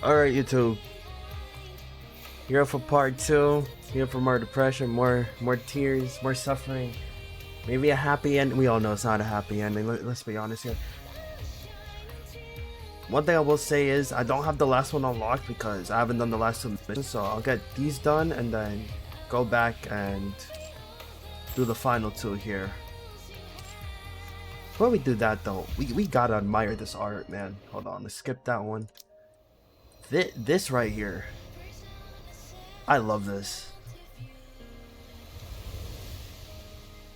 Alright, YouTube. Here for part 2. Here for more depression, more tears, more suffering. Maybe a happy end. We all know it's not a happy ending. Let's be honest here. One thing I will say is I don't have the last one unlocked because I haven't done the last 2 missions. So I'll get these done and then go back and do the final 2 here. Before we do that though, we gotta admire this art, man. Hold on, let's skip that one. This right here, I love this.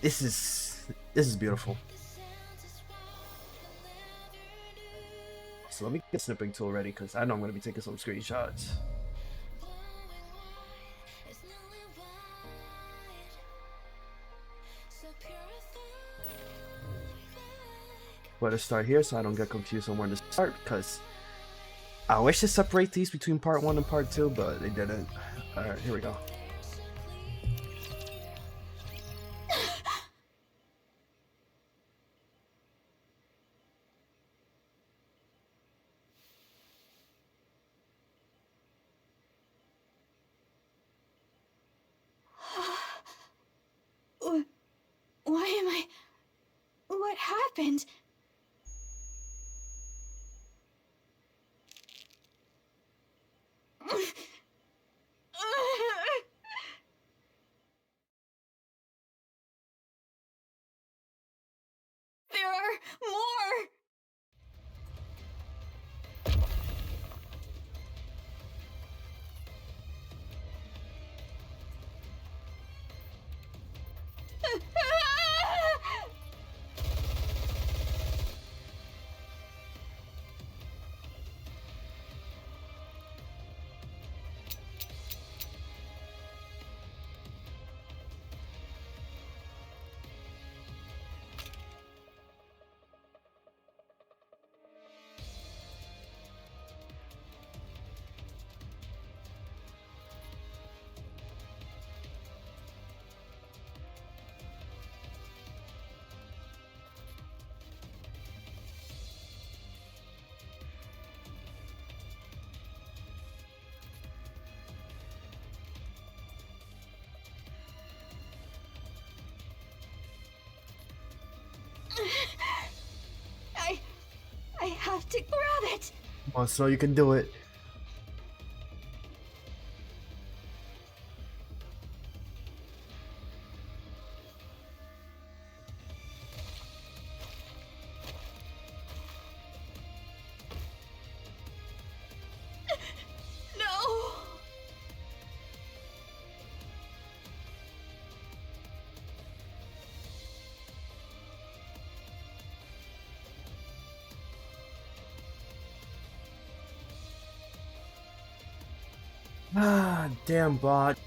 This is beautiful. So let me get snipping tool ready because I know I'm gonna be taking some screenshots. Where to start here so I don't get confused on where to start, because I wish to separate these between part 1 and part 2, but they didn't. Alright, here we go. Why am I... What happened? There are more! I have to grab it. Come on, so you can do it. No. Ah, damn bot.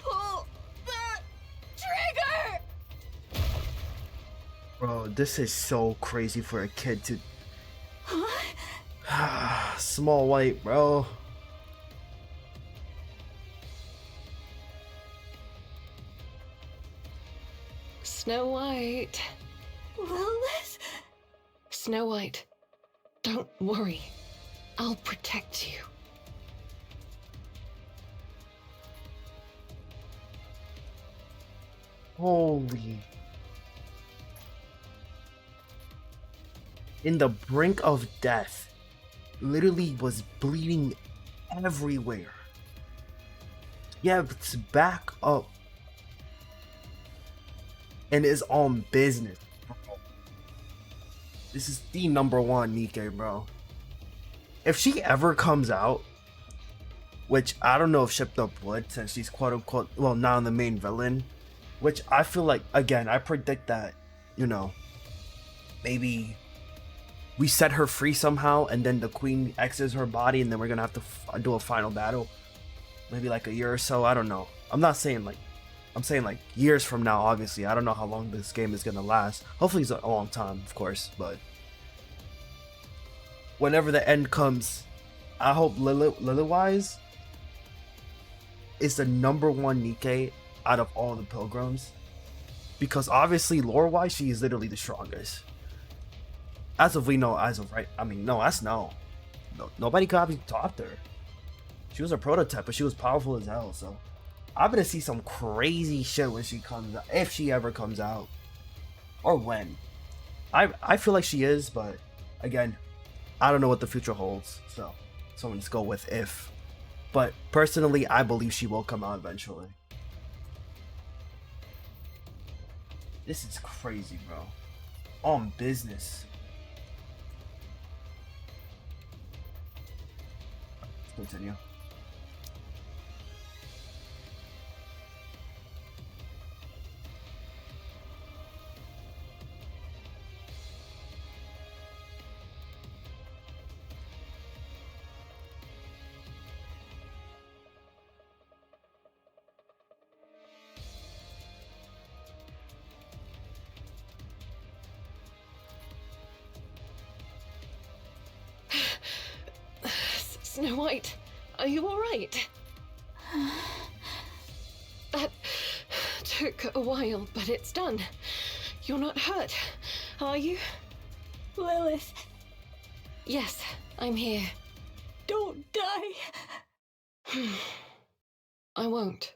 Pull the trigger. Bro, this is so crazy for a kid to... Small White, bro. Snow White. Lilith? Snow White. Don't worry. I'll protect you. Holy. In the brink of death. Literally was bleeding everywhere. Yeah, it's back up. And is on business, bro. This is the #1 Nikke, bro. If she ever comes out, which I don't know if Shipped Up would, since she's quote unquote, well, now the main villain, which I feel like, again, I predict that you know, maybe we set her free somehow, and then the queen exits her body, and then we're gonna have to do a final battle. Maybe like a year or so. I don't know. I'm not saying like, I'm saying like years from now. Obviously, I don't know how long this game is gonna last. Hopefully, it's a long time, of course. But whenever the end comes, I hope Lilywise is the number one nikke out of all the pilgrims, because obviously lore-wise, she is literally the strongest. As of we know, as of right, I mean, no, that's no. Nobody could have topped her. She was a prototype, but she was powerful as hell. So I'm gonna see some crazy shit when she comes out, if she ever comes out, or when. I feel like she is, but again, I don't know what the future holds. So I'm gonna just go with if. But personally, I believe she will come out eventually. This is crazy, bro. On business. Let's continue. Snow White, are you alright? That took a while, but it's done. You're not hurt, are you? Lilith, Yes, I'm here. don't die. I won't.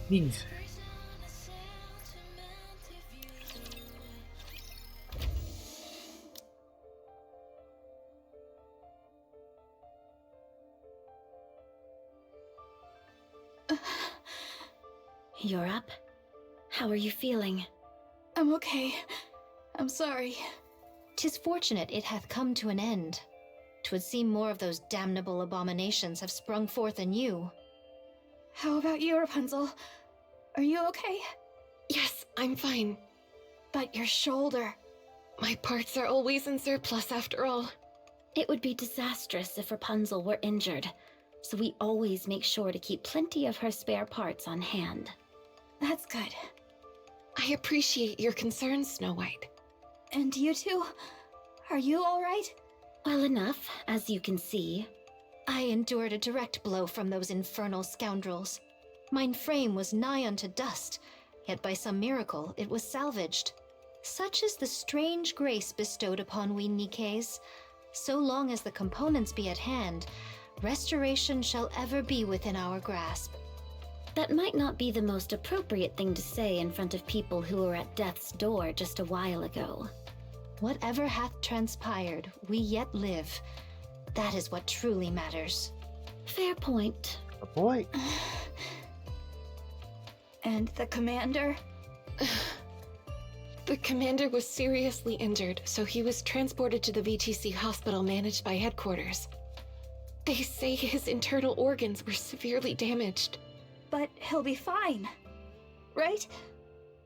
Please. You're up? How are you feeling? I'm okay. I'm sorry. 'Tis fortunate it hath come to an end. 'Twould seem more of those damnable abominations have sprung forth in you. How about you, Rapunzel? Are you okay? Yes, I'm fine. But your shoulder. My parts are always in surplus after all. It would be disastrous if Rapunzel were injured, so we always make sure to keep plenty of her spare parts on hand. That's good. I appreciate your concern, Snow White. And you two? Are you alright? Well enough, as you can see. I endured a direct blow from those infernal scoundrels. Mine frame was nigh unto dust, yet by some miracle it was salvaged. Such is the strange grace bestowed upon we nikkes. So long as the components be at hand, restoration shall ever be within our grasp. That might not be the most appropriate thing to say in front of people who were at death's door just a while ago. Whatever hath transpired, we yet live. That is what truly matters. Fair point. A point. And the commander? The commander was seriously injured, so he was transported to the VTC hospital managed by headquarters. They say his internal organs were severely damaged. But he'll be fine. Right?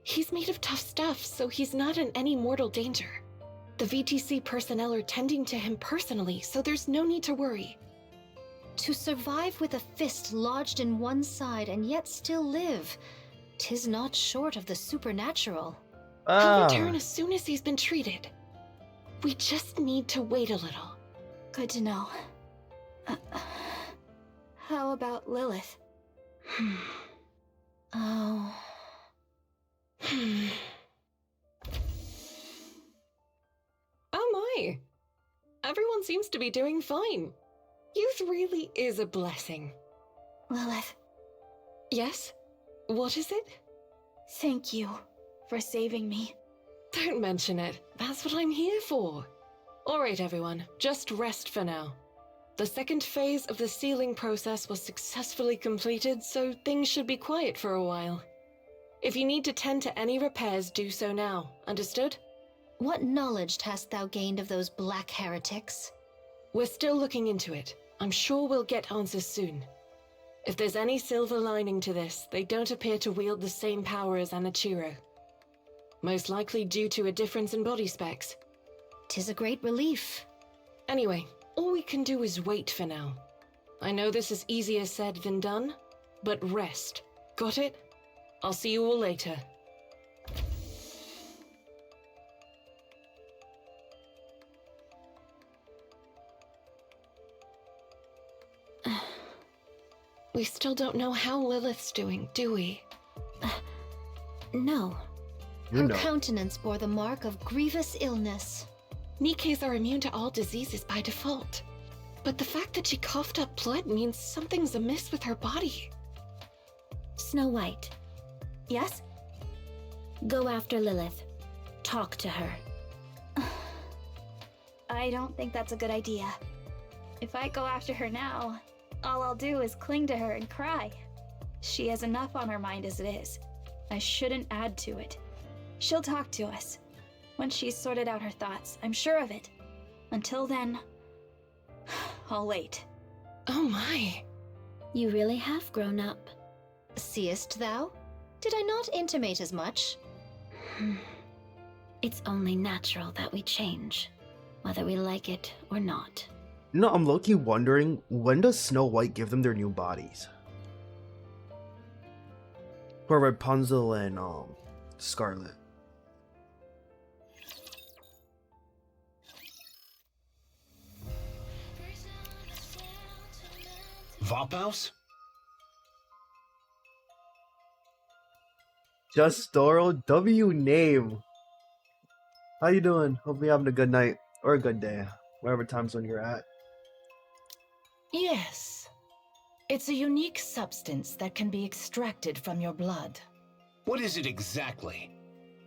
He's made of tough stuff, so he's not in any mortal danger. The VTC personnel are tending to him personally, so there's no need to worry. To survive with a fist lodged in one side and yet still live, 'tis not short of the supernatural. He'll return as soon as he's been treated. We just need to wait a little. Good to know. How about Lilith? Oh. Oh my! Everyone seems to be doing fine. Youth really is a blessing. Lilith, Yes? What is it? thank you for saving me. Don't mention it. That's what I'm here for. Alright, everyone. Just rest for now. The second phase of the sealing process was successfully completed, so things should be quiet for a while. If you need to tend to any repairs, do so now. Understood? What knowledge hast thou gained of those black heretics? We're still looking into it. I'm sure we'll get answers soon. If there's any silver lining to this, they don't appear to wield the same power as Anichiro. Most likely due to a difference in body specs. 'Tis a great relief. Anyway, all we can do is wait for now. I know this is easier said than done, but rest. Got it? I'll see you all later. We still don't know how Lilith's doing, do we? No. You Her know. countenance bore the mark of grievous illness. Nikkes are immune to all diseases by default. But the fact that she coughed up blood means something's amiss with her body. Snow White, Yes? go after Lilith. Talk to her. I don't think that's a good idea. If I go after her now, all I'll do is cling to her and cry. She has enough on her mind as it is. I shouldn't add to it. She'll talk to us. Once she's sorted out her thoughts, I'm sure of it. Until then, I'll wait. Oh my. You really have grown up. Seest thou? Did I not intimate as much? It's only natural that we change, whether we like it or not. You know, I'm low-key wondering, when does Snow White give them their new bodies? For Rapunzel and Scarlet. Vophouse? Justoro W name. How you doing? Hope you're having a good night or a good day, wherever time zone you're at. Yes. It's a unique substance that can be extracted from your blood. What is it exactly?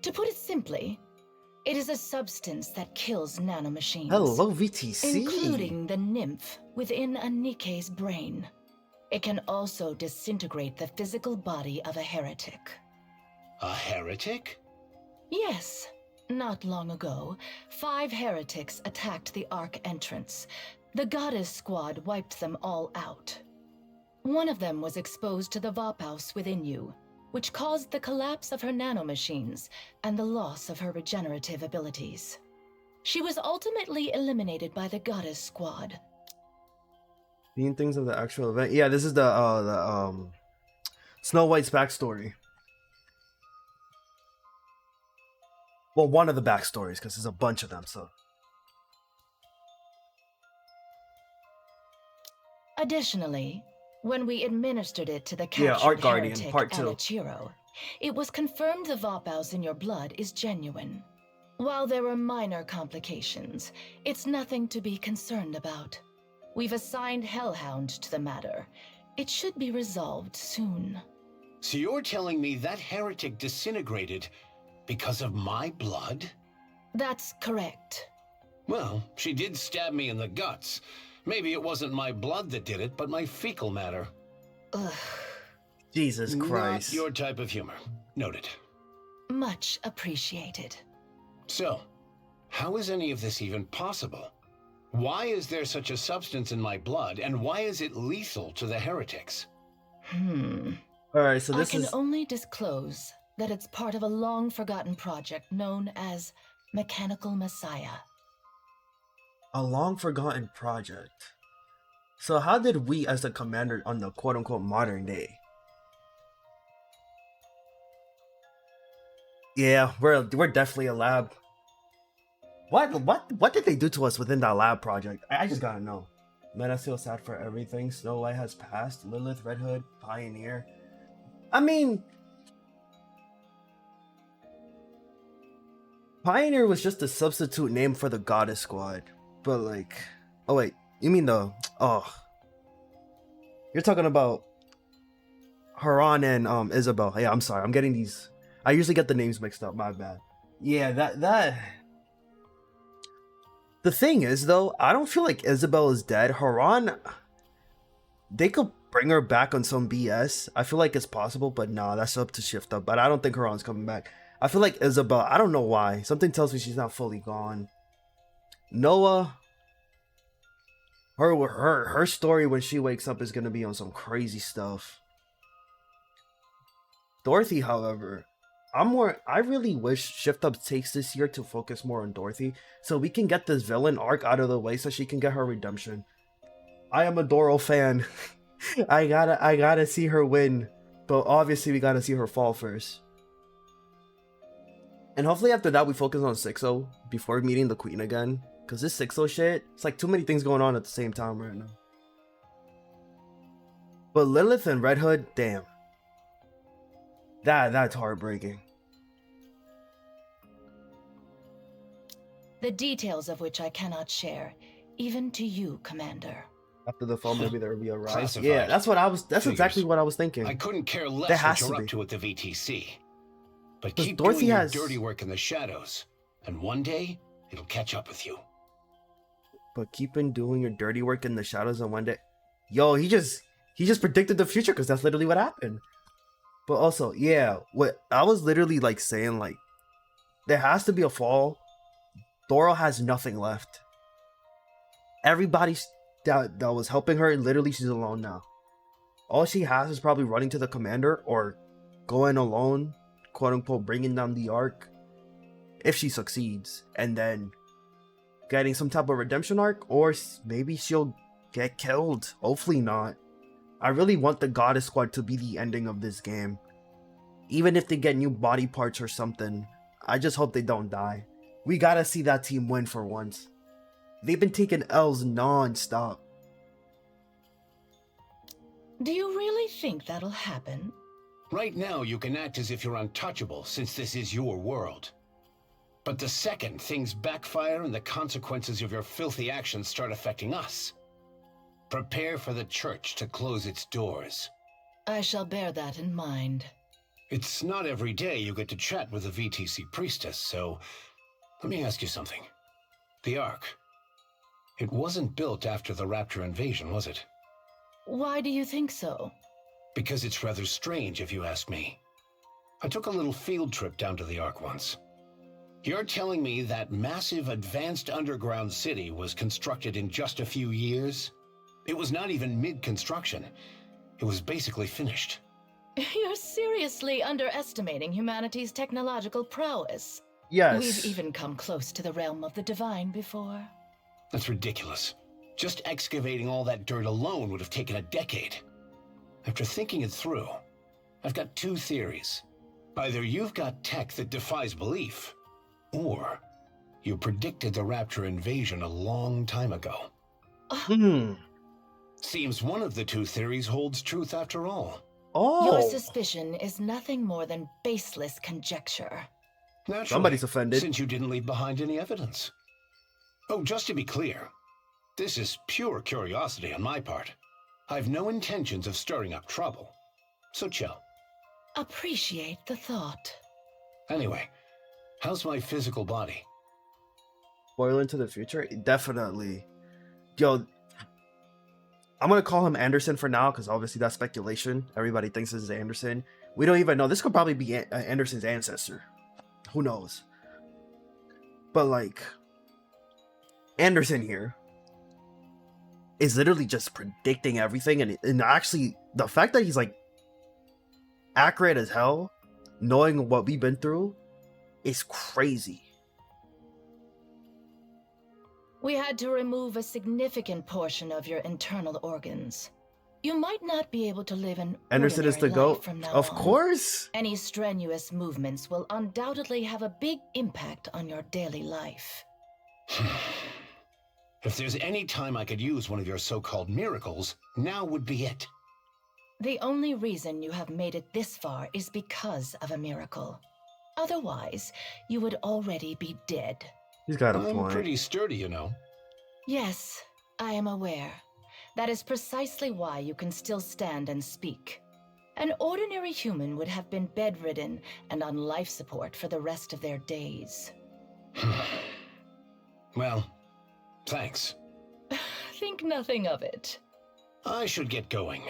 To put it simply, it is a substance that kills nanomachines. Hello, VTC. Including the nymph within a nikke's brain. It can also disintegrate the physical body of a heretic. A heretic? Yes. Not long ago, 5 heretics attacked the Ark entrance. The goddess squad wiped them all out. One of them was exposed to the Vophouse within you, which caused the collapse of her nanomachines and the loss of her regenerative abilities. She was ultimately eliminated by the goddess squad. Main things of the actual event. Yeah, this is the Snow White's backstory. Well, one of the backstories, because there's a bunch of them, so. Additionally, when we administered it to the Yeah, captured Ark Guardian, heretic Part 2. Anichiro, it was confirmed the Vophouse in your blood is genuine. While there were minor complications, it's nothing to be concerned about. We've assigned Hellhound to the matter. It should be resolved soon. So you're telling me that heretic disintegrated because of my blood? That's correct. Well, she did stab me in the guts. Maybe it wasn't my blood that did it, but my fecal matter. Ugh, Jesus Christ. Not your type of humor. Noted. much appreciated. So, how is any of this even possible? Why is there such a substance in my blood, and why is it lethal to the heretics? Alright, so I this can is. only disclose that it's part of a long-forgotten project known as Mechanical Messiah. A long forgotten project. So how did we as the commander on the quote unquote modern day? Yeah, we're definitely a lab. What did they do to us within that lab project? I just gotta know. Man, I feel sad for everything. Snow White has passed. Lilith, Red Hood, Pioneer. I mean, Pioneer was just a substitute name for the Goddess Squad. But like, oh wait, you mean you're talking about Haran and Isabel. Yeah, I'm sorry. I'm getting these. I usually get the names mixed up. My bad. Yeah, that. The thing is, though, I don't feel like Isabel is dead. Haran, they could bring her back on some BS. I feel like it's possible, but nah, that's up to Shift Up. But I don't think Haran's coming back. I feel like Isabel, I don't know why. Something tells me she's not fully gone. Noah, her story when she wakes up is gonna be on some crazy stuff. Dorothy, however, I really wish Shift Up takes this year to focus more on Dorothy so we can get this villain arc out of the way so she can get her redemption. I am a Doro fan. I gotta see her win, but obviously we gotta see her fall first. And hopefully after that we focus on 6-0 before meeting the Queen again, because this 6-0 shit, it's like too many things going on at the same time right now. But Lilith and Red Hood, damn. That's heartbreaking. The details of which I cannot share, even to you, Commander. After the fall, maybe there will be a rise. Classified. Yeah, that's Figures. exactly what I was thinking. I couldn't care less There what has you're to up be. to at the VTC. But 'Cause keep Dorothy doing has- your dirty work in the shadows, and one day it'll catch up with you. But keeping doing your dirty work in the shadows and one day, yo, he just predicted the future because that's literally what happened. But also, yeah, what I was literally like saying, like, there has to be a fall. Doro has nothing left. Everybody that was helping her, literally, she's alone now. All she has is probably running to the commander or going alone, quote unquote, bringing down the Ark, if she succeeds, and then getting some type of redemption arc, or maybe she'll get killed. Hopefully not. I really want the Goddess Squad to be the ending of this game. Even if they get new body parts or something, I just hope they don't die. We gotta see that team win for once. They've been taking L's non-stop. Do you really think that'll happen? Right now, you can act as if you're untouchable, since this is your world. But the second things backfire and the consequences of your filthy actions start affecting us, prepare for the church to close its doors. I shall bear that in mind. It's not every day you get to chat with a VTC priestess, so let me ask you something. The Ark. It wasn't built after the Raptor invasion, was it? Why do you think so? Because it's rather strange, if you ask me. I took a little field trip down to the Ark once. You're telling me that massive advanced underground city was constructed in just a few years? It was not even mid-construction. It was basically finished. You're seriously underestimating humanity's technological prowess. Yes. We've even come close to the realm of the divine before. That's ridiculous. Just excavating all that dirt alone would have taken a decade. After thinking it through, I've got two theories. Either you've got tech that defies belief, or you predicted the Raptor invasion a long time ago. Seems one of the two theories holds truth after all. Oh, Your suspicion is nothing more than baseless conjecture. Naturally, somebody's offended. since you didn't leave behind any evidence. Oh, just to be clear, this is pure curiosity on my part. I've no intentions of stirring up trouble, so chill. Appreciate the thought. Anyway, how's my physical body? Spoiler into the future? Definitely. Yo, I'm gonna call him Anderson for now because obviously that's speculation. Everybody thinks this is Anderson. We don't even know. This could probably be Anderson's ancestor. Who knows? But like, Anderson here is literally just predicting everything, and actually the fact that he's like accurate as hell, knowing what we've been through, is crazy. We had to remove a significant portion of your internal organs. You might not be able to live an Anderson is the ordinary life GOAT. from now Of on. course. Any strenuous movements will undoubtedly have a big impact on your daily life. If there's any time I could use one of your so-called miracles, now would be it. The only reason you have made it this far is because of a miracle. Otherwise, you would already be dead. He's got a I'm point. pretty sturdy, you know. Yes, I am aware. That is precisely why you can still stand and speak. An ordinary human would have been bedridden and on life support for the rest of their days. Well, thanks. Think nothing of it. I should get going.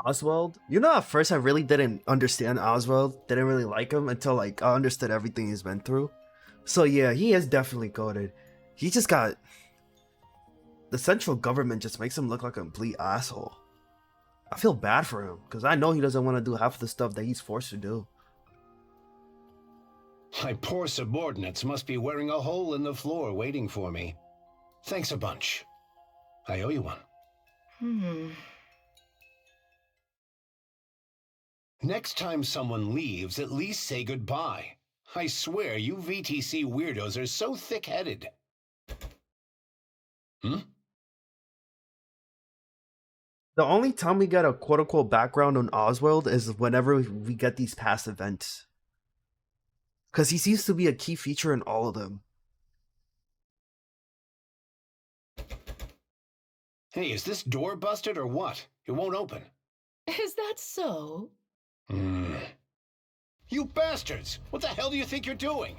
Oswald? You know, at first I really didn't understand Oswald. Didn't really like him until like I understood everything he's been through. So yeah, he is definitely coded. He just got... The central government just makes him look like a complete asshole. I feel bad for him, because I know he doesn't want to do half the stuff that he's forced to do. My poor subordinates must be wearing a hole in the floor waiting for me. Thanks a bunch. I owe you one. Next time someone leaves, at least say goodbye. I swear, you VTC weirdos are so thick-headed. The only time we get a quote-unquote background on Oswald is whenever we get these past events. Because he seems to be a key feature in all of them. Hey, is this door busted or what? It won't open. Is that so? You bastards! What the hell do you think you're doing?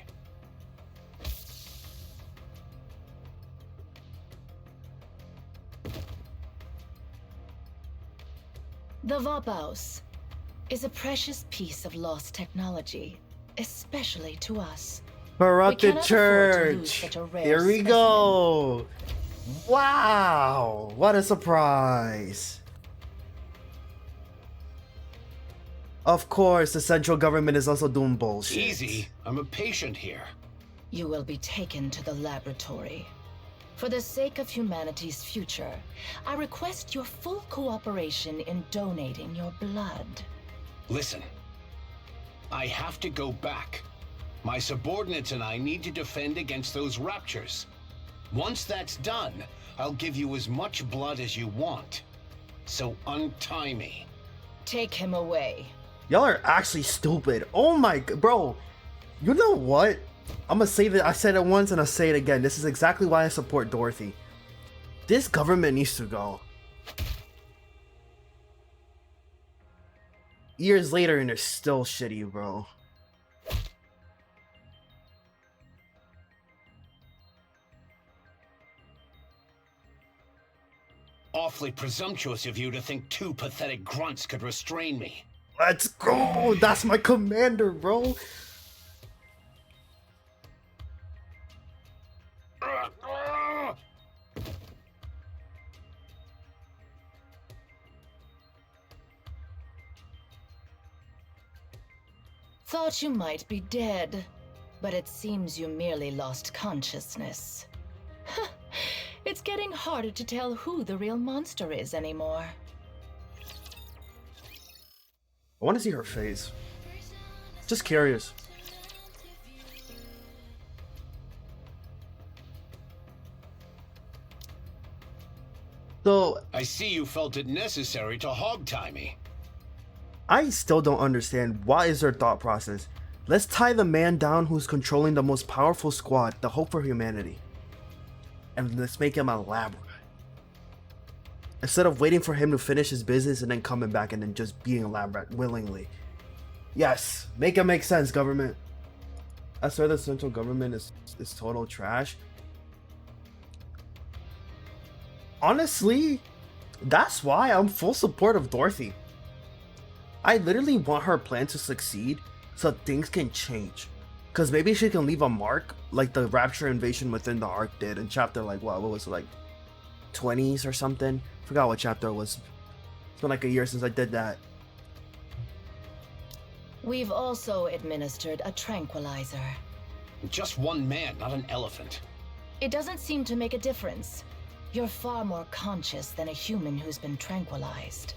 The Vapaus is a precious piece of lost technology, especially to us. Corrupted cannot afford to lose Church! such a rare Here we specimen. go! Wow! What a surprise! Of course, the central government is also doing bullshit. Easy. I'm a patient here. You will be taken to the laboratory. For the sake of humanity's future, I request your full cooperation in donating your blood. Listen. I have to go back. My subordinates and I need to defend against those raptures. Once that's done, I'll give you as much blood as you want. So untie me. Take him away. Y'all are actually stupid. Oh my god, bro. You know what? I'm gonna say that I said it once and I'll say it again. This is exactly why I support Dorothy. This government needs to go. Years later and they're still shitty, bro. Awfully presumptuous of you to think two pathetic grunts could restrain me. Let's go! That's my commander, bro! Thought you might be dead, but it seems you merely lost consciousness. It's getting harder to tell who the real monster is anymore. I want to see her face. Just curious. So, I see you felt it necessary to hog-tie me. I still don't understand what is their thought process. Let's tie the man down who's controlling the most powerful squad, the Hope for Humanity. And let's make him a lab rat. Instead of waiting for him to finish his business and then coming back and then just being a lab rat willingly. Yes, make it make sense, government. I swear the central government is total trash. Honestly, that's why I'm full support of Dorothy. I literally want her plan to succeed so things can change. Cause maybe she can leave a mark like the Rapture invasion within the Ark did in chapter like what was it, like 20s or something? Forgot what chapter it was. It's been like a year since I did that. We've also administered a tranquilizer. Just one man, not an elephant. It doesn't seem to make a difference. You're far more conscious than a human who's been tranquilized.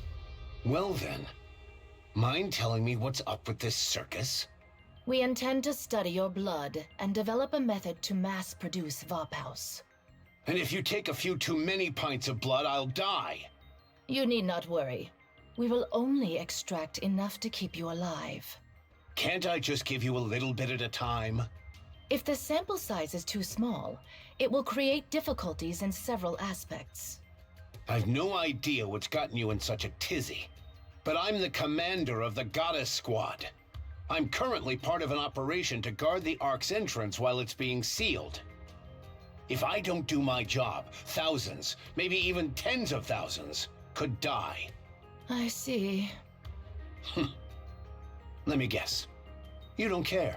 Well then, mind telling me what's up with this circus? We intend to study your blood and develop a method to mass produce Vaphaus. And if you take a few too many pints of blood, I'll die. You need not worry. We will only extract enough to keep you alive. Can't I just give you a little bit at a time? If the sample size is too small, it will create difficulties in several aspects. I've no idea what's gotten you in such a tizzy, but I'm the commander of the Goddess Squad. I'm currently part of an operation to guard the Ark's entrance while it's being sealed. If I don't do my job, thousands, maybe even tens of thousands, could die. I see. Let me guess. You don't care.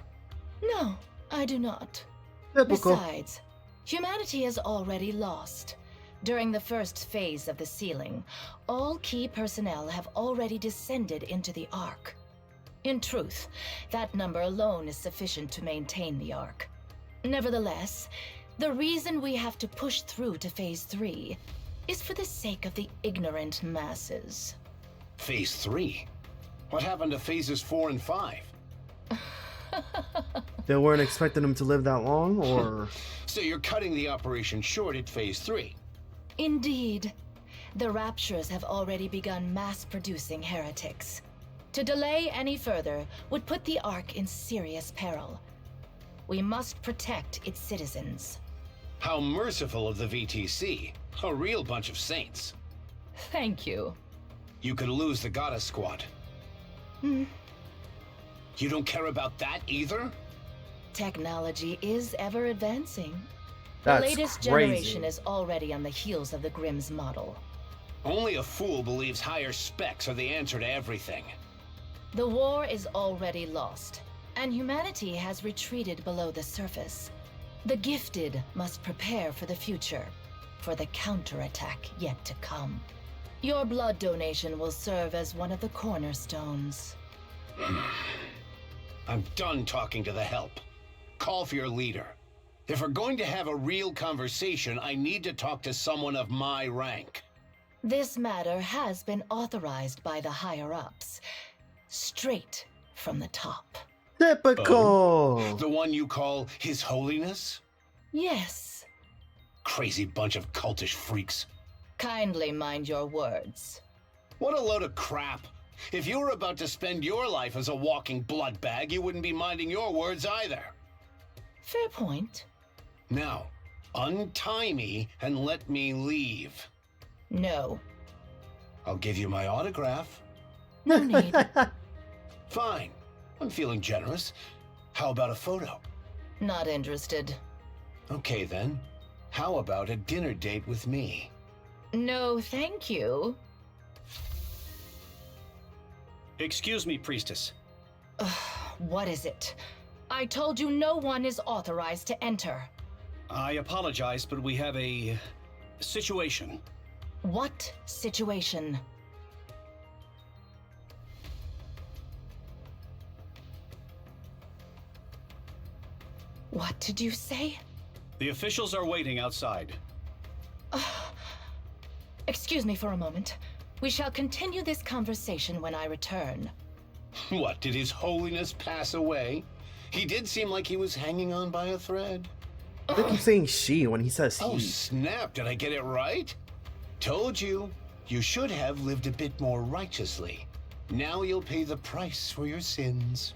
No, I do not. Typical. Besides, humanity has already lost. During the first phase of the sealing, all key personnel have already descended into the Ark. In truth, that number alone is sufficient to maintain the Ark. Nevertheless, the reason we have to push through to Phase 3 is for the sake of the ignorant masses. Phase 3? What happened to phases 4 and 5? They weren't expecting him to live that long, or? So you're cutting the operation short at Phase 3? Indeed. The Raptures have already begun mass-producing heretics. To delay any further would put the Ark in serious peril. We must protect its citizens. How merciful of the VTC. A real bunch of saints. Thank you. You could lose the Goddess Squad. You don't care about that either? Technology is ever advancing. That's The latest crazy. generation is already on the heels of the Grimm's model. Only a fool believes higher specs are the answer to everything. The war is already lost, and humanity has retreated below the surface. The gifted must prepare for the future, for the counterattack yet to come. Your blood donation will serve as one of the cornerstones. I'm done talking to the help. Call for your leader. If we're going to have a real conversation, I need to talk to someone of my rank. This matter has been authorized by the higher-ups, straight from the top. Typical. The one you call His Holiness? Yes. Crazy bunch of cultish freaks. Kindly mind your words. What a load of crap. If you were about to spend your life as a walking blood bag, you wouldn't be minding your words either. Fair point. Now, untie me and let me leave. No. I'll give you my autograph. No need. Fine. I'm feeling generous. How about a photo? Not interested. Okay then. How about a dinner date with me? No, thank you. Excuse me, priestess. What is it? I told you no one is authorized to enter. I apologize, but we have a situation. What situation? What did you say? The officials are waiting outside. Excuse me for a moment. We shall continue this conversation when I return. What, did His Holiness pass away? He did seem like he was hanging on by a thread. They keep saying she when he says Oh, he. snap, did I get it right? Told you. You should have lived a bit more righteously. Now you'll pay the price for your sins.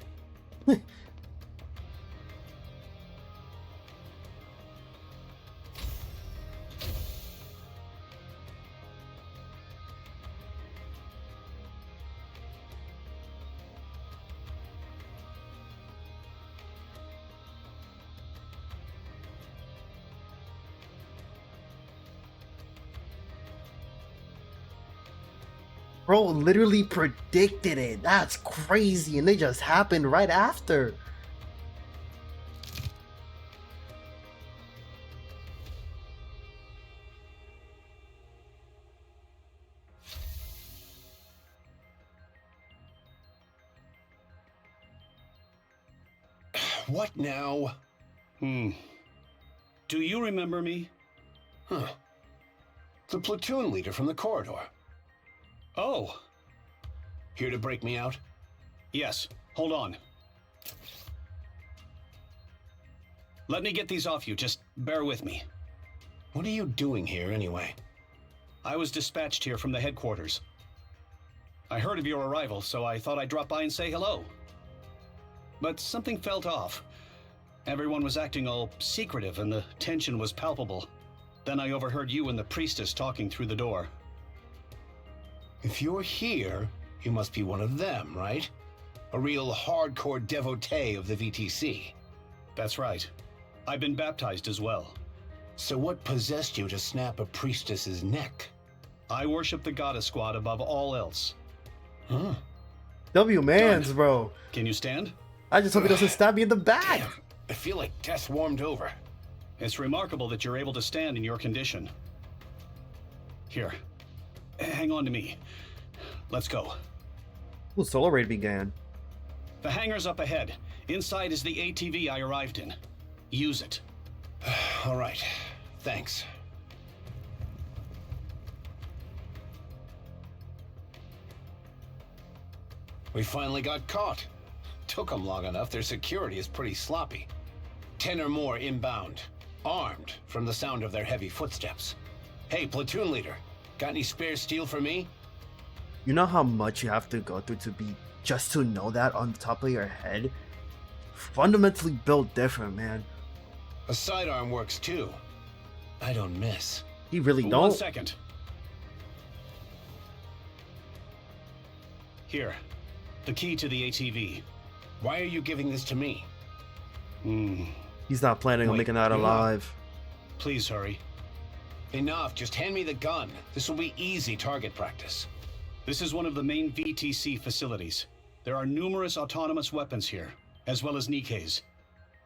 Bro literally predicted it. That's crazy. And they just happened right after. What now? Do you remember me? Huh. The platoon leader from the corridor. Oh, Here to break me out? yes. Hold on. Let me get these off you, just bear with me. What are you doing here, anyway? I was dispatched here from the headquarters. I heard of your arrival, so I thought I'd drop by and say hello. But something felt off. Everyone was acting all secretive and the tension was palpable. Then I overheard you and the priestess talking through the door. If you're here, you must be one of them, right? A real hardcore devotee of the VTC. That's right. I've been baptized as well. So what possessed you to snap a priestess's neck? I worship the Goddess Squad above all else. Huh? W mans, Done. bro. Can you stand? I just hope he doesn't stab me in the back. Damn, I feel like death warmed over. It's remarkable that you're able to stand in your condition. Here, hang on to me. Let's go. Ooh, solo raid began. The hangar's up ahead. Inside is the ATV I arrived in. Use it. All right, thanks. We finally got caught. Took them long enough, their security is pretty sloppy. 10 or more inbound, armed from the sound of their heavy footsteps. Hey, platoon leader, got any spare steel for me? You know how much you have to go through to be just to know that on the top of your head? Fundamentally built different, man. A sidearm works too. I don't miss. He really One don't. second. Here, the key to the ATV. Why are you giving this to me? He's not planning on Wait, making that you're not. alive. Please hurry. Enough, just hand me the gun. This will be easy target practice. This is one of the main VTC facilities. There are numerous autonomous weapons here, as well as nikkes.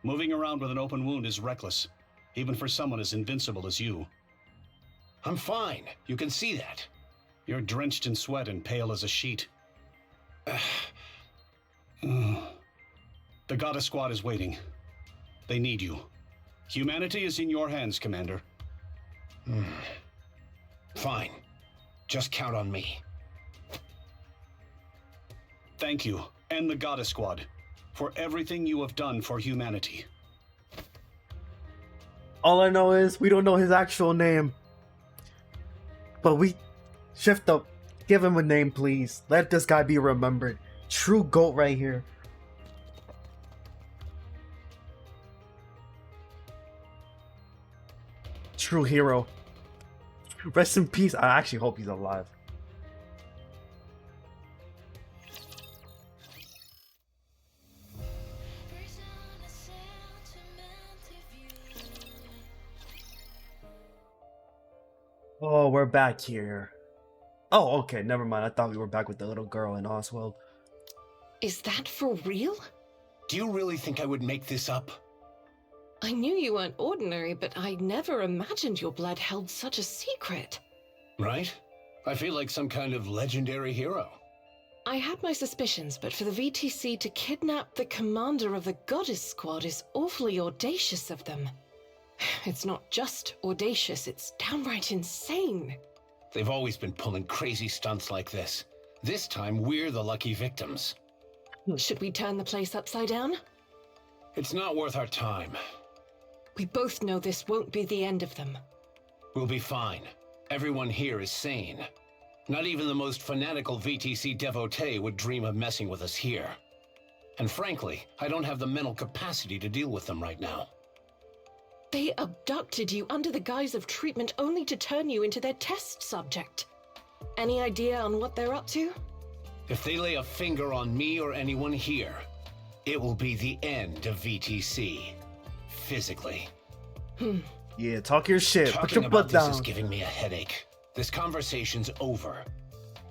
Moving around with an open wound is reckless, even for someone as invincible as you. I'm fine, you can see that. You're drenched in sweat and pale as a sheet. The Goddess Squad is waiting. They need you. Humanity is in your hands, Commander. Fine, just count on me. Thank you, and the Goddess Squad, for everything you have done for humanity. All I know is we don't know his actual name. But we shift up. Give him a name, please. Let this guy be remembered. True GOAT right here. True hero. Rest in peace. I actually hope he's alive. Oh, we're back here. Oh, okay, never mind. I thought we were back with the little girl in Oswald. Is that for real? Do you really think I would make this up? I knew you weren't ordinary, but I never imagined your blood held such a secret. Right? I feel like some kind of legendary hero. I had my suspicions, but for the VTC to kidnap the commander of the Goddess Squad is awfully audacious of them. It's not just audacious, it's downright insane. They've always been pulling crazy stunts like this. This time, we're the lucky victims. Should we turn the place upside down? It's not worth our time. We both know this won't be the end of them. We'll be fine. Everyone here is sane. Not even the most fanatical VTC devotee would dream of messing with us here. And frankly, I don't have the mental capacity to deal with them right now. They abducted you under the guise of treatment only to turn you into their test subject. Any idea on what they're up to? If they lay a finger on me or anyone here, it will be the end of VTC. Physically. Yeah, talk your shit. Put Talking your about butt this down. is giving me a headache. This conversation's over.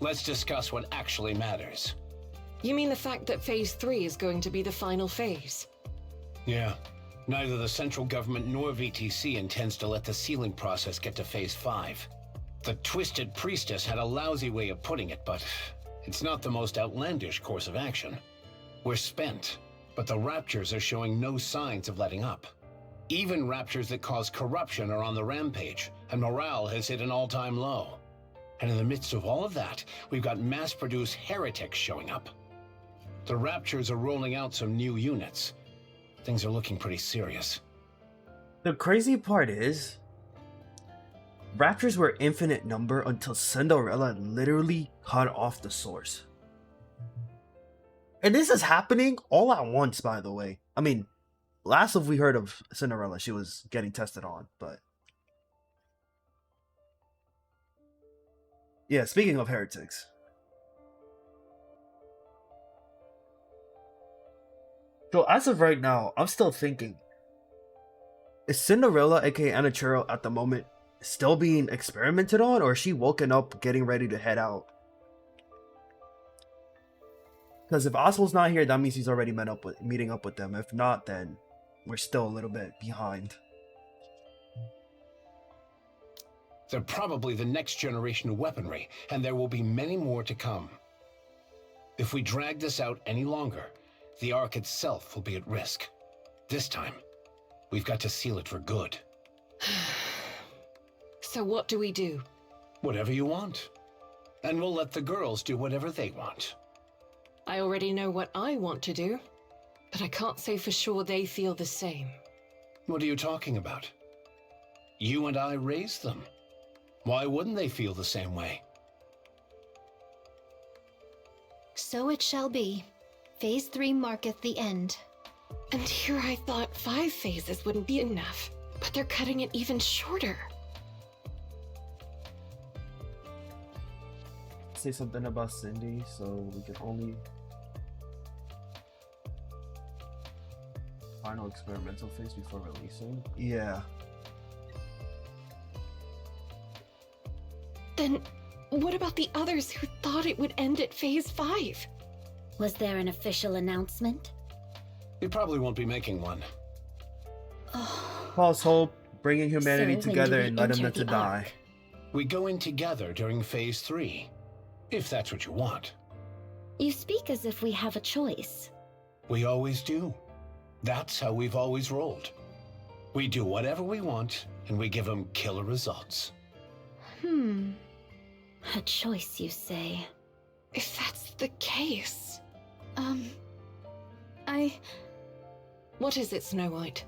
Let's discuss what actually matters. You mean the fact that Phase 3 is going to be the final phase? Yeah. Neither the central government nor VTC intends to let the sealing process get to Phase 5. The Twisted Priestess had a lousy way of putting it, but it's not the most outlandish course of action. We're spent, but the Raptures are showing no signs of letting up. Even Raptures that cause corruption are on the rampage, and morale has hit an all-time low. And in the midst of all of that, we've got mass-produced heretics showing up. The Raptures are rolling out some new units. Things are looking pretty serious. The crazy part is, raptors were infinite number until Cinderella literally cut off the source. And this is happening all at once, by the way. I mean, last of we heard of Cinderella, she was getting tested on, but... Yeah, speaking of heretics. So as of right now, I'm still thinking, is Cinderella, aka Anachiro, at the moment still being experimented on, or is she woken up getting ready to head out? Because if Oswald's not here, that means he's already meeting up with them. If not, then we're still a little bit behind. They're probably the next generation of weaponry, and there will be many more to come. If we drag this out any longer, the Ark itself will be at risk. This time, we've got to seal it for good. So what do we do? Whatever you want. And we'll let the girls do whatever they want. I already know what I want to do, but I can't say for sure they feel the same. What are you talking about? You and I raised them. Why wouldn't they feel the same way? So it shall be. Phase 3 marketh the end. And here I thought 5 phases wouldn't be enough, but they're cutting it even shorter. Say something about Cindy, so we can only... Final experimental phase before releasing? Yeah. Then what about the others who thought it would end at phase 5? Was there an official announcement? You probably won't be making one. False hope, bringing humanity So when together do we and letting enter them to the die. Ark? We go in together during phase 3. If that's what you want. You speak as if we have a choice. We always do. That's how we've always rolled. We do whatever we want, and we give them killer results. A choice, you say? If that's the case... What is it, Snow White?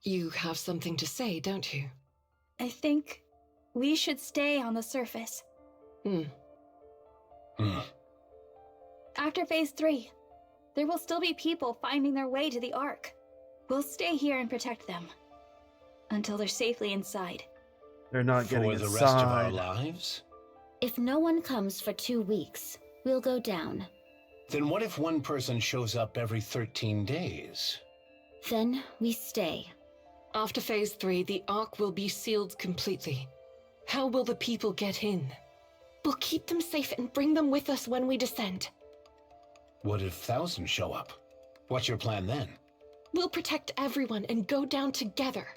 You have something to say, don't you? I think we should stay on the surface. After phase 3, there will still be people finding their way to the Ark. We'll stay here and protect them until they're safely inside. They're not getting For the inside. rest of our lives? If no one comes for 2 weeks, we'll go down. Then what if one person shows up every 13 days? Then we stay. After phase 3, the Ark will be sealed completely. How will the people get in? We'll keep them safe and bring them with us when we descend. What if thousands show up? What's your plan then? We'll protect everyone and go down together.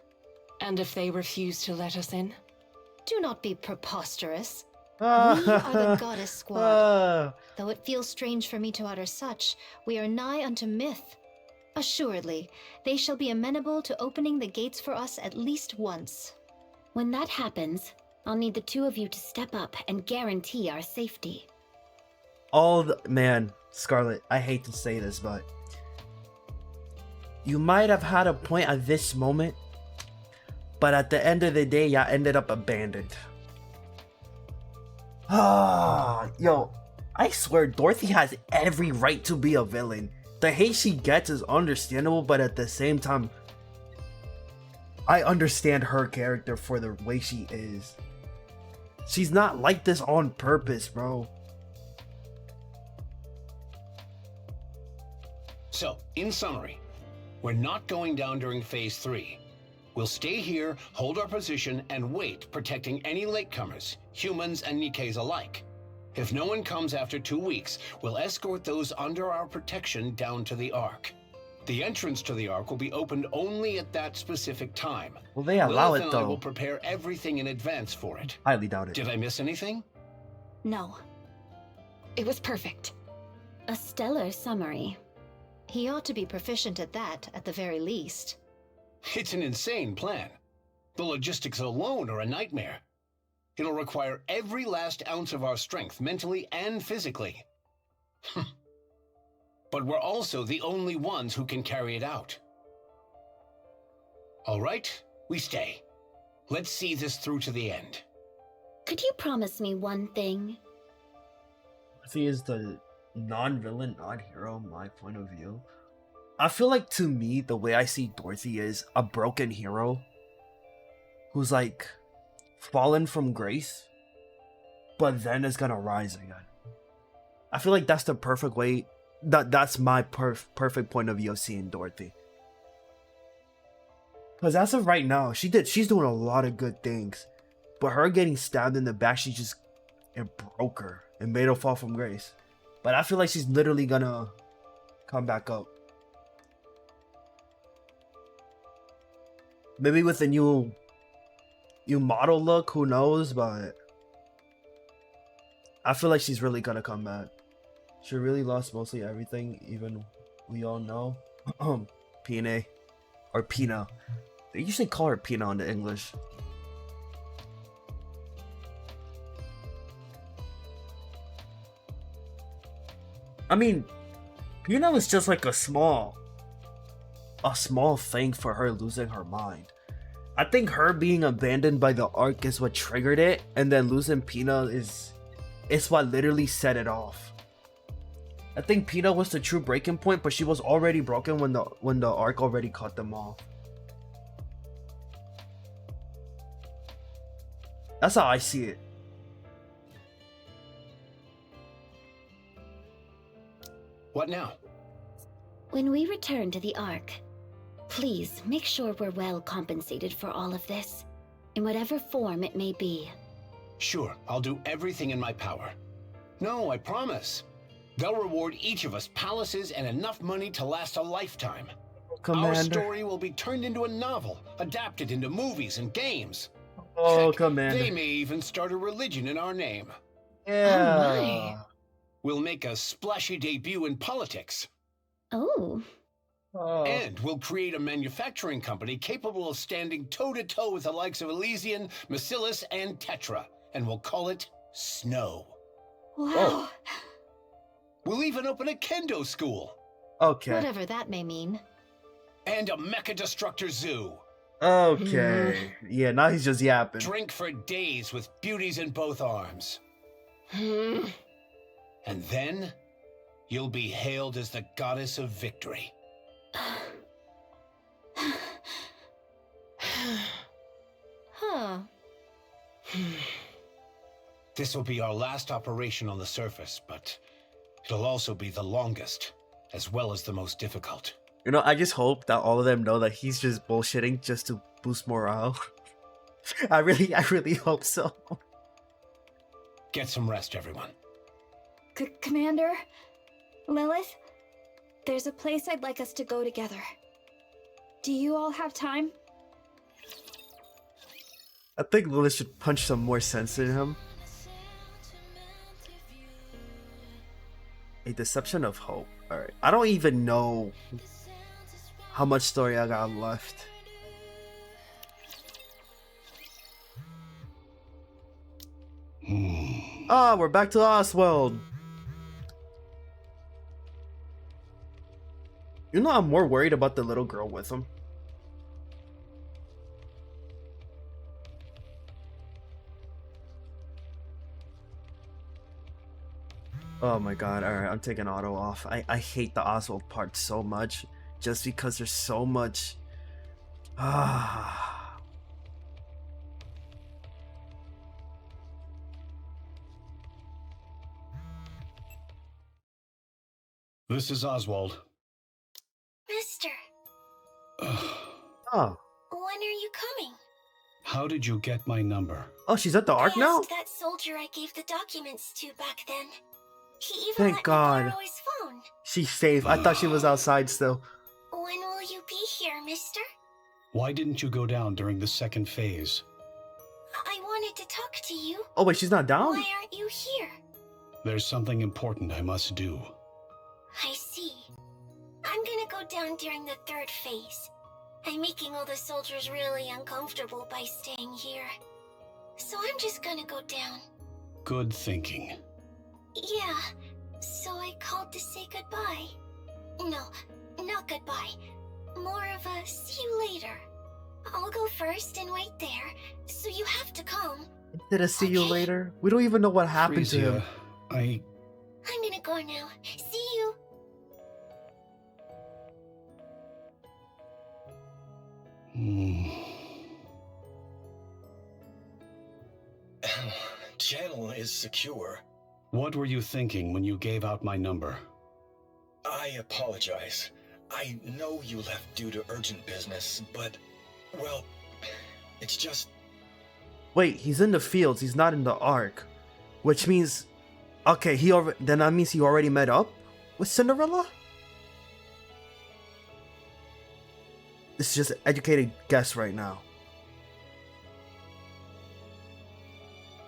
And if they refuse to let us in? Do not be preposterous. We are the goddess squad. Though it feels strange for me to utter such, we are nigh unto myth. Assuredly, they shall be amenable to opening the gates for us at least once. When that happens, I'll need the 2 of you to step up and guarantee our safety. Man, Scarlet, I hate to say this, but you might have had a point at this moment, but at the end of the day, y'all ended up abandoned. Yo, I swear Dorothy has every right to be a villain. The hate she gets is understandable, but at the same time, I understand her character for the way she is. She's not like this on purpose, bro. So, in summary, we're not going down during phase 3. We'll stay here, hold our position, and wait, protecting any latecomers, humans and nikkes alike. If no one comes after 2 weeks, we'll escort those under our protection down to the Ark. The entrance to the Ark will be opened only at that specific time. Will they allow Lilith it and I though? will prepare everything in advance for it. Highly doubt it. Did I miss anything? No. It was perfect. A stellar summary. He ought to be proficient at that, at the very least. It's an insane plan. The logistics alone are a nightmare. it'll require every last ounce of our strength, mentally and physically. But we're also the only ones who can carry it out. All right, we stay. Let's see this through to the end. Could you promise me one thing? Dorothy is the non-villain, non-hero, my point of view. I feel like, to me, the way I see Dorothy is a broken hero who's like fallen from grace, but then is gonna rise again. I feel like that's the perfect way. That's my perfect point of view of seeing Dorothy. Because as of right now, she's doing a lot of good things, but her getting stabbed in the back, it broke her and made her fall from grace. But I feel like she's literally gonna come back up. Maybe with a new model look, who knows? But I feel like she's really gonna come back. She really lost mostly everything, even we all know. Pina or Pina. They usually call her Pina in the English. I mean, Pina was just like a small thing for her losing her mind. I think her being abandoned by the Ark is what triggered it, and then losing Pina is what literally set it off. I think Pina was the true breaking point, but she was already broken when the Ark already cut them off. That's how I see it. What now? When we return to the Ark, please make sure we're well compensated for all of this, in whatever form it may be. Sure, I'll do everything in my power. No, I promise. They'll reward each of us palaces and enough money to last a lifetime. Commander. Our story will be turned into a novel, adapted into movies and games. Oh, Heck, Commander. they may even start a religion in our name. Yeah. We'll make a splashy debut in politics. Oh. Oh. And we'll create a manufacturing company capable of standing toe-to-toe with the likes of Elysian, Macillus, and Tetra. And we'll call it Snow. Wow. Oh. We'll even open a kendo school. Okay. Whatever that may mean. And a mecha destructor zoo. Okay. Yeah, now he's just yapping. Drink for days with beauties in both arms. And then, you'll be hailed as the goddess of victory. Huh. This will be our last operation on the surface, but it'll also be the longest, as well as the most difficult. You know, I just hope that all of them know that he's just bullshitting just to boost morale. I really hope so. Get some rest, everyone. Commander? Lilith? There's a place I'd like us to go together. Do you all have time? I think Lilith should punch some more sense in him. A deception of hope. Alright. I don't even know how much story I got left. Ah, we're back to Oswald. You know, I'm more worried about the little girl with him. Oh my god, alright, I'm taking auto off. I hate the Oswald part so much, just because there's so much... This is Oswald. Mister, Oh. when are you coming? How did you get my number? Oh, she's at the Ark I now? asked that soldier I gave the documents to back then. He even Thank let God. me borrow his phone. She's safe. I thought she was outside still. When will you be here, mister? Why didn't you go down during the second phase? I wanted to talk to you. Oh wait, she's not down? Why aren't you here? There's something important I must do. I see. I'm gonna go down during the third phase. I'm making all the soldiers really uncomfortable by staying here. so I'm just gonna go down. Good thinking. Yeah, so I called to say goodbye. No, not goodbye. More of a see you later. I'll go first and wait there, so you have to come. Did I see you Okay. later? We don't even know what happened to him. Frisia, I'm gonna go now. See you. Channel is secure. What were you thinking when you gave out my number? I apologize. I know you left due to urgent business, but, well, it's just... Wait, he's in the fields. He's not in the Ark. Which means... Okay, then that means he already met up with Cinderella? This is just an educated guess right now.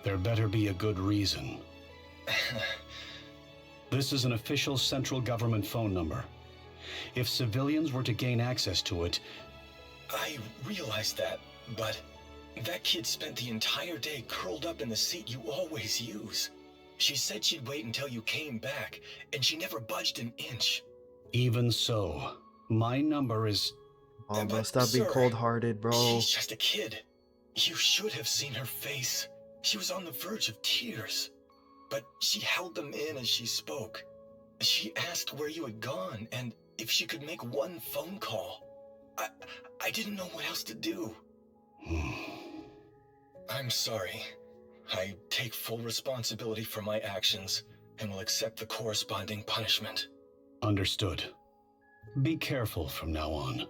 There better be a good reason. This is an official central government phone number. If civilians were to gain access to it... I realize that, but that kid spent the entire day curled up in the seat you always use. She said she'd wait until you came back, and she never budged an inch. Even so, my number is... Oh, bro, But, stop being sir, cold-hearted, bro. She's just a kid. You should have seen her face. She was on the verge of tears. But she held them in as she spoke. She asked where you had gone, and if she could make one phone call. I didn't know what else to do. I'm sorry. I take full responsibility for my actions, and will accept the corresponding punishment. Understood. Be careful from now on.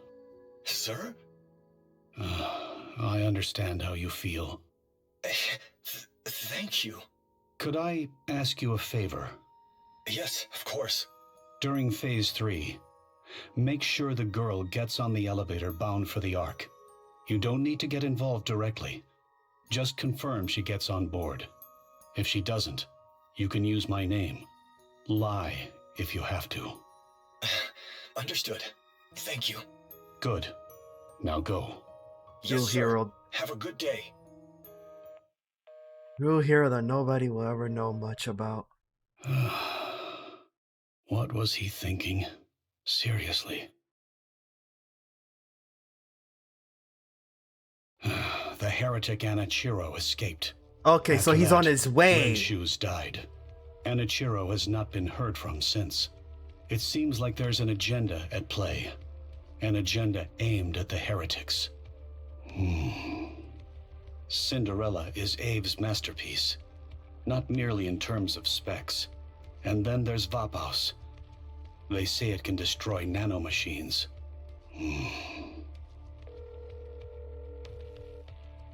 Sir? I understand how you feel. Thank you. Could I ask you a favor? Yes, of course. During Phase 3, make sure the girl gets on the elevator bound for the Ark. You don't need to get involved directly. Just confirm she gets on board. If she doesn't, you can use my name. Lie if you have to. Understood. Thank you. Good. Now go. Real Yes, sir. hero. Have a good day. Real hero that nobody will ever know much about. What was he thinking? Seriously. The heretic Anichiro escaped. Okay, so After he's that, on his way. Red Shoes died. Anichiro has not been heard from since. It seems like there's an agenda at play. An agenda aimed at the heretics. Cinderella is Abe's masterpiece. Not merely in terms of specs. And then there's Vapaus. They say it can destroy nanomachines.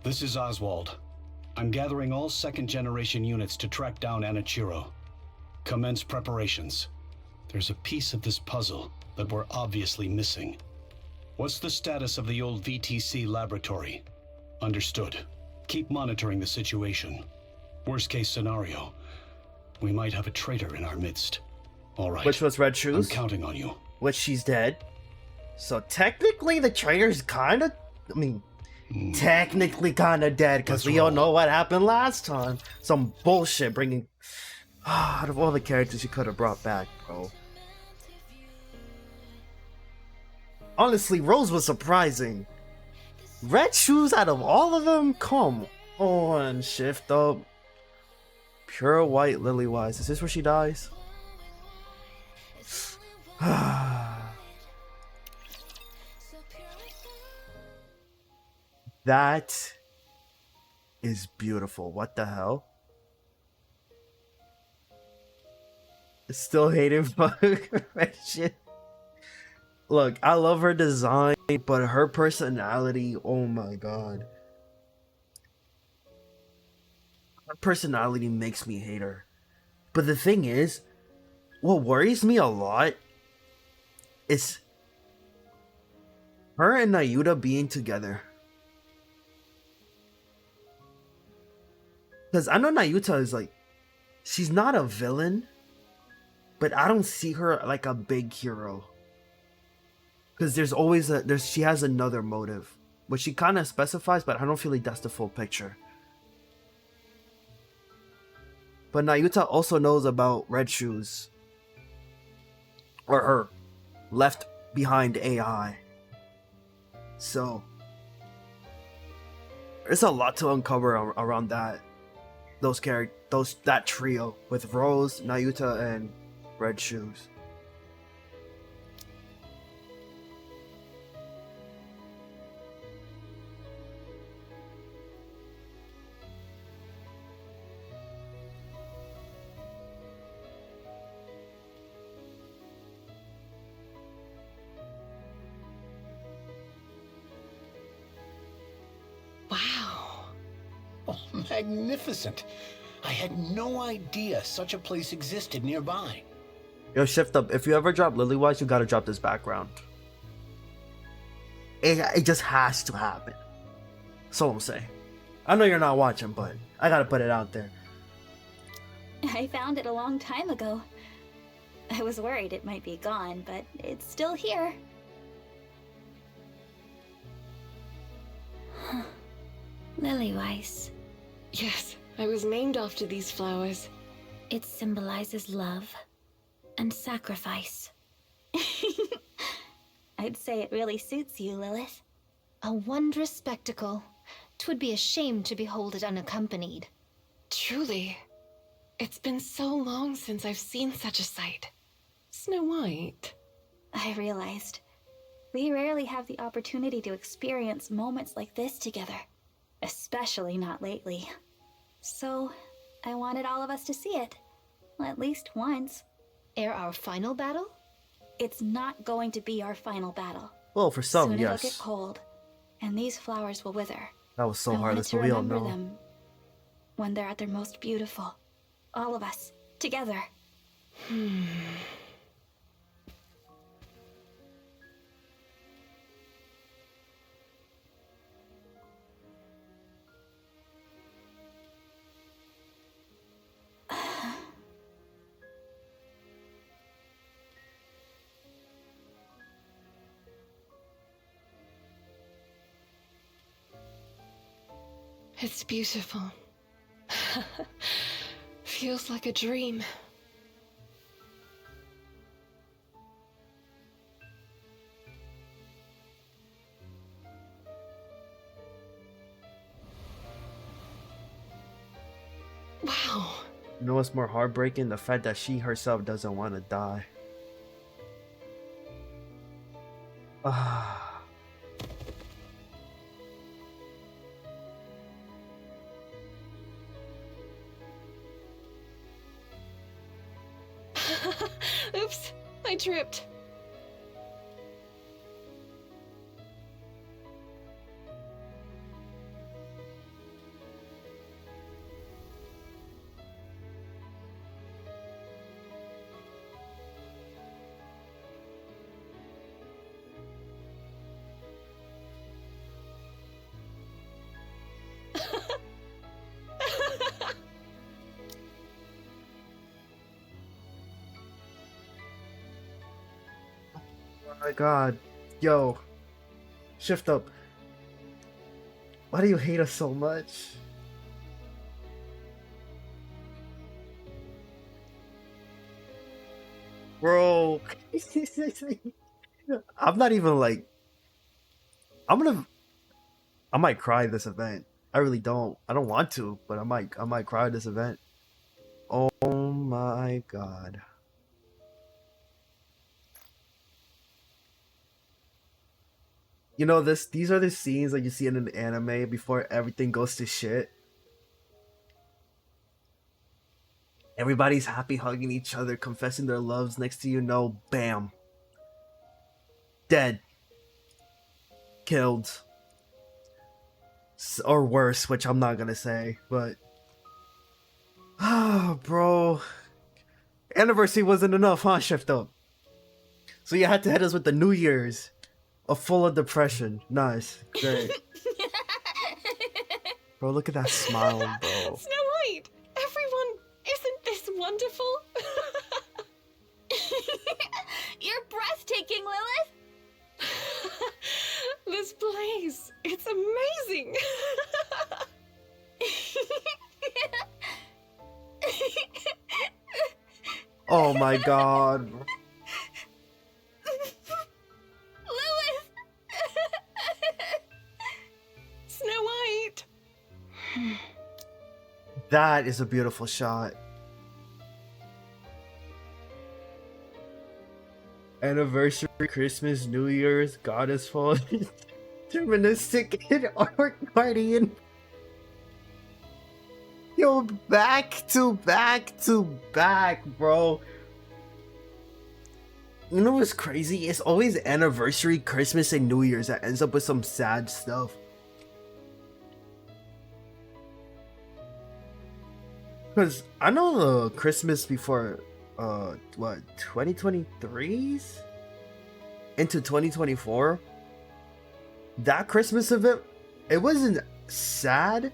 This is Oswald. I'm gathering all second-generation units to track down Anichiro. Commence preparations. There's a piece of this puzzle that we're obviously missing. What's the status of the old VTC laboratory? Understood. Keep monitoring the situation. Worst case scenario, we might have a traitor in our midst. All right. Which was Red I'm Shoes, counting on you. which she's dead. So technically the traitor's kind of... I mean, technically kind of dead, because Let's we all roll. know what happened last time. Some bullshit bringing... out of all the characters you could have brought back, bro. Honestly, Rose was surprising. Red Shoes out of all of them? Come on, shift up. Pure white lily wise. Is this where she dies? That is beautiful. What the hell? Still hating that shit. Look, I love her design, but her personality, oh my god. Her personality makes me hate her. But the thing is, what worries me a lot is her and Nayuta being together. Because I know Nayuta is like, she's not a villain, but I don't see her like a big hero. Because there's always she has another motive, which she kind of specifies, but I don't feel like that's the full picture. But Nayuta also knows about Red Shoes. Or her left behind AI. So there's a lot to uncover around that. That trio with Rose, Nayuta, and Red Shoes. Wow. Oh, magnificent. I had no idea such a place existed nearby. Yo, Shift Up, if you ever drop Lilywise, you gotta drop this background. It just has to happen. That's all I'm saying. I know you're not watching, but I gotta put it out there. I found it a long time ago. I was worried it might be gone, but it's still here. Lilywise. Yes, I was named after these flowers. It symbolizes love and sacrifice. I'd say it really suits you, Lilith. A wondrous spectacle. 'Twould be a shame to behold it unaccompanied. Truly. It's been so long since I've seen such a sight. Snow White. I realized we rarely have the opportunity to experience moments like this together, especially not lately. So, I wanted all of us to see it, at least once. Ere our final battle? It's not going to be our final battle. Well, for some, Soon yes. it'll get cold, and these flowers will wither. That was so I hard. wanted That's to what we all remember know. them when they're at their most beautiful. All of us, together. It's beautiful. Feels like a dream. Wow. You know what's more heartbreaking? The fact that she herself doesn't want to die. Ah. Oops, I tripped. Oh my god. Yo. Shift Up. Why do you hate us so much? Bro. I'm not even like... I might cry this event. I really don't. I don't want to, but I might cry this event. Oh my god. You know, these are the scenes that you see in an anime before everything goes to shit. Everybody's happy hugging each other, confessing their loves. Next to you know, bam. Dead. Killed. Or worse, which I'm not gonna say, but... Ah, bro. Anniversary wasn't enough, huh, Shift Up? So you had to hit us with the New Year's. Full of depression. Nice. Great. Bro, look at that smile, bro. Snow White! Everyone, isn't this wonderful? You're breathtaking, Lilith! This place, it's amazing! Oh my god. Lewis! Snow White! That is a beautiful shot. Anniversary, Christmas, New Year's, Goddess Fall, Deterministic, and Ark Guardian. Yo, back to back, bro. You know what's crazy? It's always anniversary, Christmas, and New Year's that ends up with some sad stuff. Because I know the Christmas before, what, 2023's? Into 2024? That Christmas event, it wasn't sad,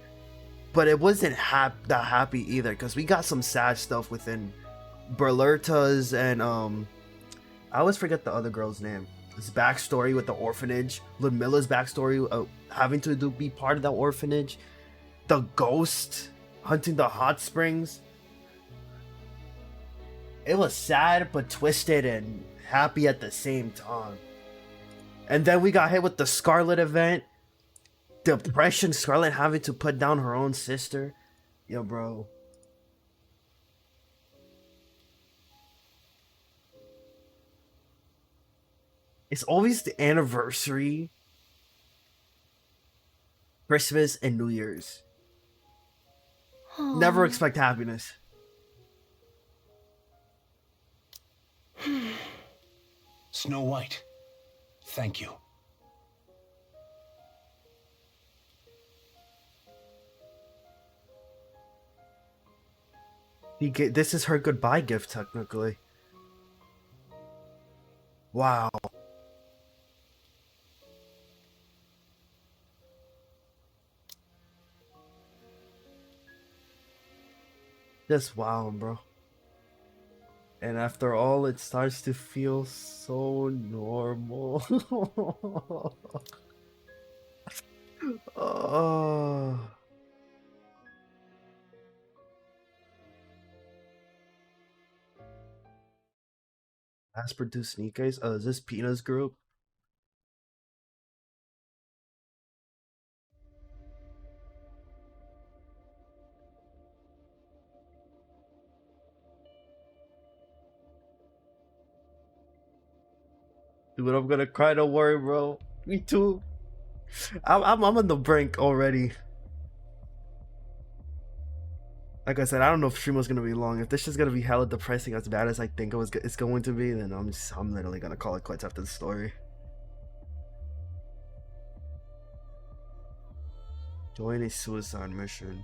but it wasn't that happy either, because we got some sad stuff within Berlerta's and, I always forget the other girl's name. His backstory with the orphanage, Ludmilla's backstory, having to be part of that orphanage, the ghost hunting the hot springs. It was sad but twisted and happy at the same time. And then we got hit with the Scarlet event. Depression, Scarlet having to put down her own sister. Yo, bro. It's always the anniversary, Christmas, and New Year's. Never expect happiness. Snow White, thank you. This is her goodbye gift, technically. Wow. Just wow, bro. And after all, it starts to feel so normal. Oh. Mass-produced nikkes? Is this Pina's group? Dude, I'm gonna cry, don't worry, bro. Me too. I'm on the brink already. Like I said, I don't know if stream was gonna be long. If this is gonna be hella depressing as bad as I think it's going to be, then I'm literally gonna call it quits after the story. Join a suicide mission.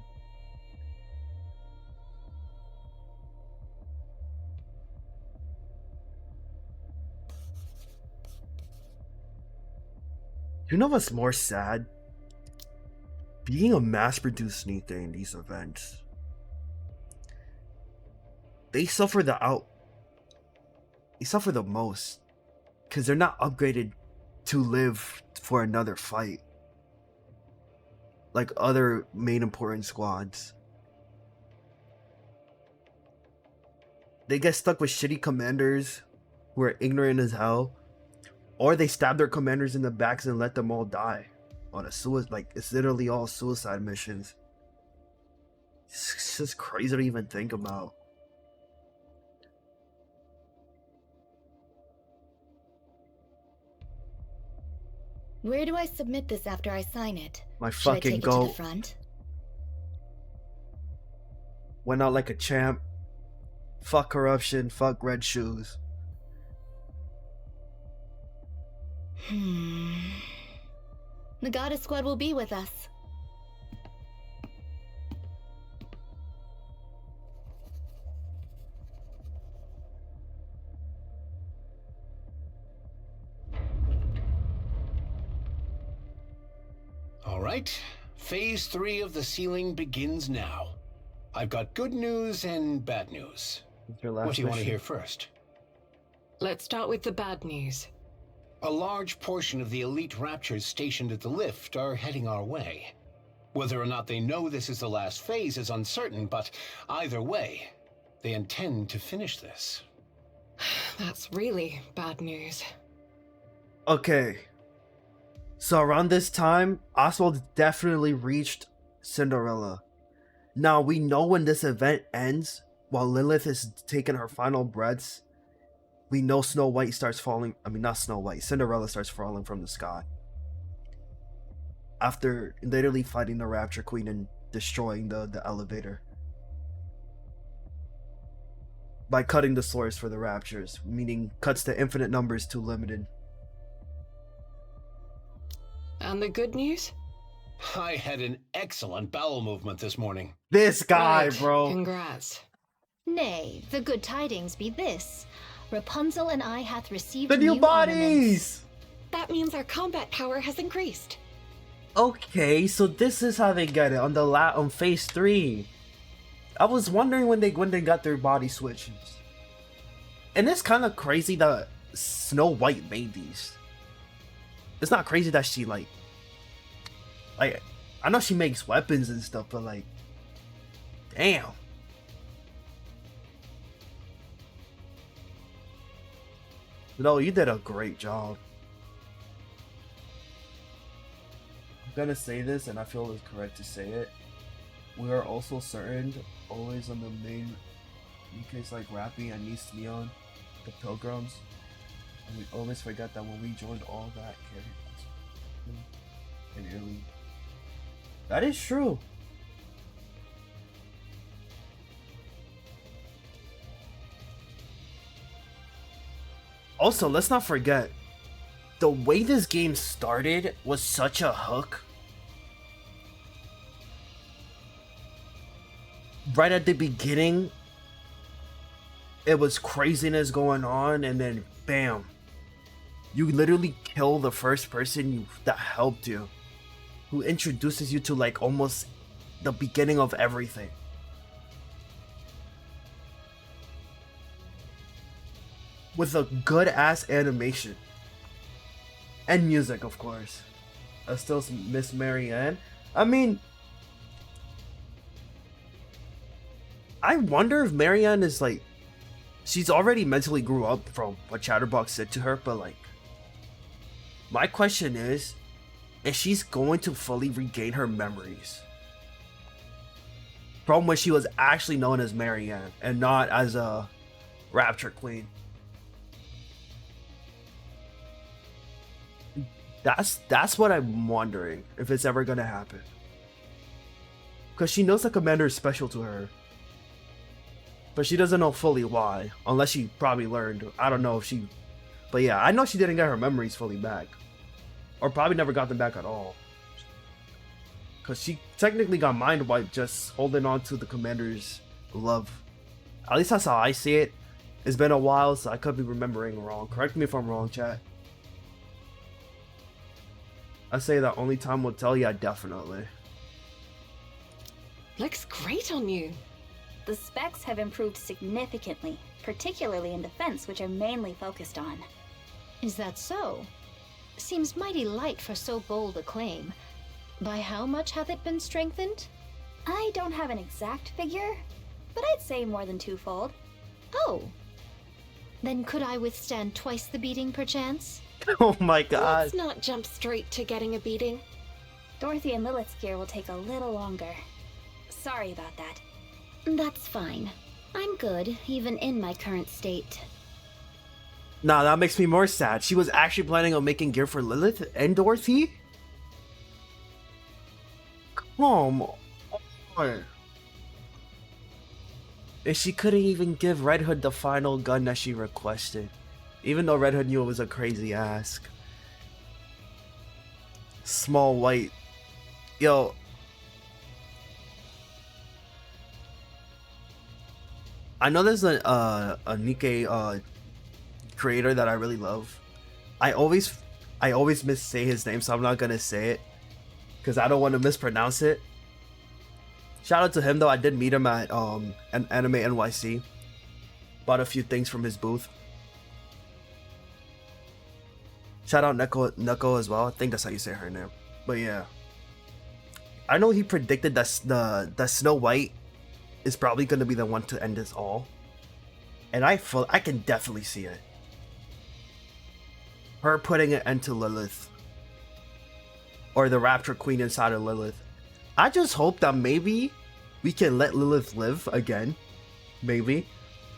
You know what's more sad? Being a mass-produced nikke in these events. They suffer the most. Because they're not upgraded to live for another fight. Like other main important squads. They get stuck with shitty commanders who are ignorant as hell. Or they stab their commanders in the backs and let them all die. On a suicide, like, it's literally all suicide missions. It's just crazy to even think about. Where do I submit this after I sign it? My Should I fucking take it to goat the front? went out like a champ. Fuck corruption, fuck red shoes. The Goddess Squad will be with us. All right, Phase 3 of the sealing begins now. I've got good news and bad news. What do you want to hear first? Let's start with the bad news. A large portion of the elite raptors stationed at the lift are heading our way. Whether or not they know this is the last phase is uncertain, but either way, they intend to finish this. That's really bad news. Okay. So around this time, Oswald definitely reached Cinderella. Now we know when this event ends, while Lilith is taking her final breaths, we know Snow White starts falling. I mean, not Snow White. Cinderella starts falling from the sky. After literally fighting the Rapture Queen and destroying the elevator. By cutting the source for the Raptures, meaning cuts to infinite numbers too limited. And the good news? I had an excellent bowel movement this morning. This guy, Right. bro. Congrats. Nay, the good tidings be this. Rapunzel and I hath received The new ornaments. bodies! That means our combat power has increased. Okay, so this is how they get it on on phase 3. I was wondering when they got their body switches. And it's kind of crazy that Snow White made these. It's not crazy that she like I know she makes weapons and stuff, but like damn. No, you did a great job. I'm gonna say this, and I feel it's correct to say it. We are also certain, always on the main, in case like Rappy and Nice Neon, the Pilgrims, and we always forget that when we joined all that characters in Italy. That is true. Also, let's not forget, the way this game started was such a hook. Right at the beginning, it was craziness going on, and then bam, you literally kill the first person that helped you, who introduces you to like almost the beginning of everything. With a good ass animation and music, of course. I still miss Marianne. I mean, I wonder if Marianne is like, she's already mentally grew up from what Chatterbox said to her, but like, my question is she's going to fully regain her memories from when she was actually known as Marianne and not as a Rapture Queen. That's what I'm wondering, if it's ever gonna happen. Because she knows the commander is special to her. But she doesn't know fully why. Unless she probably learned. I don't know if she... But yeah, I know she didn't get her memories fully back. Or probably never got them back at all. Because she technically got mind wiped just holding on to the commander's love. At least that's how I see it. It's been a while, so I could be remembering wrong. Correct me if I'm wrong, chat. I say that only time will tell. Yeah, definitely. Looks great on you. The specs have improved significantly, particularly in defense, which I'm mainly focused on. Is that so? Seems mighty light for so bold a claim. By how much hath it been strengthened? I don't have an exact figure, but I'd say more than twofold. Oh. Then could I withstand twice the beating, perchance? Oh my god. Let's not jump straight to getting a beating. Dorothy and Lilith's gear will take a little longer. Sorry about that. That's fine. I'm good, even in my current state. Nah, that makes me more sad. She was actually planning on making gear for Lilith and Dorothy? Come on. And she couldn't even give Red Hood the final gun that she requested. Even though Red Hood knew it was a crazy ask. Small White. Yo. I know there's a nikke creator that I really love. I always missay his name, so I'm not gonna say it because I don't want to mispronounce it. Shout out to him though. I did meet him at an Anime NYC. Bought a few things from his booth. Shout out Neko as well. I think that's how you say her name. But yeah, I know he predicted that the Snow White is probably going to be the one to end this all, and I can definitely see it. Her putting an end to Lilith, or the Rapture Queen inside of Lilith. I just hope that maybe we can let Lilith live again, maybe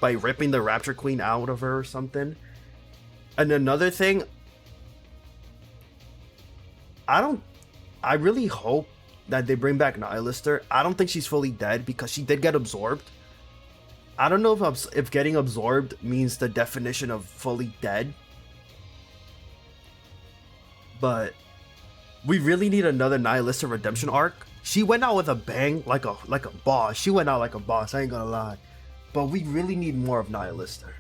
by ripping the Rapture Queen out of her or something. And another thing, I really hope that they bring back Nihilister. I don't think she's fully dead because she did get absorbed. I don't know if getting absorbed means the definition of fully dead, but we really need another Nihilister redemption arc. She went out with a bang, like a boss. She went out like a boss, I ain't gonna lie. But we really need more of Nihilister.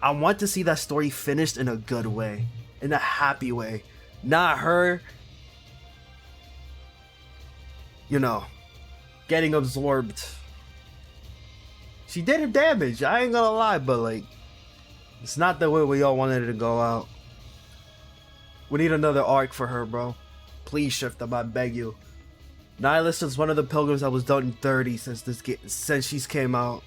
I want to see that story finished in a good way, in a happy way. Not her, you know, getting absorbed. She did her damage, I ain't gonna lie, but like, it's not the way we all wanted it to go out. We need another arc for her, bro. Please shift them, I beg you. Nihilist is one of the pilgrims that was done in 30 since she's came out.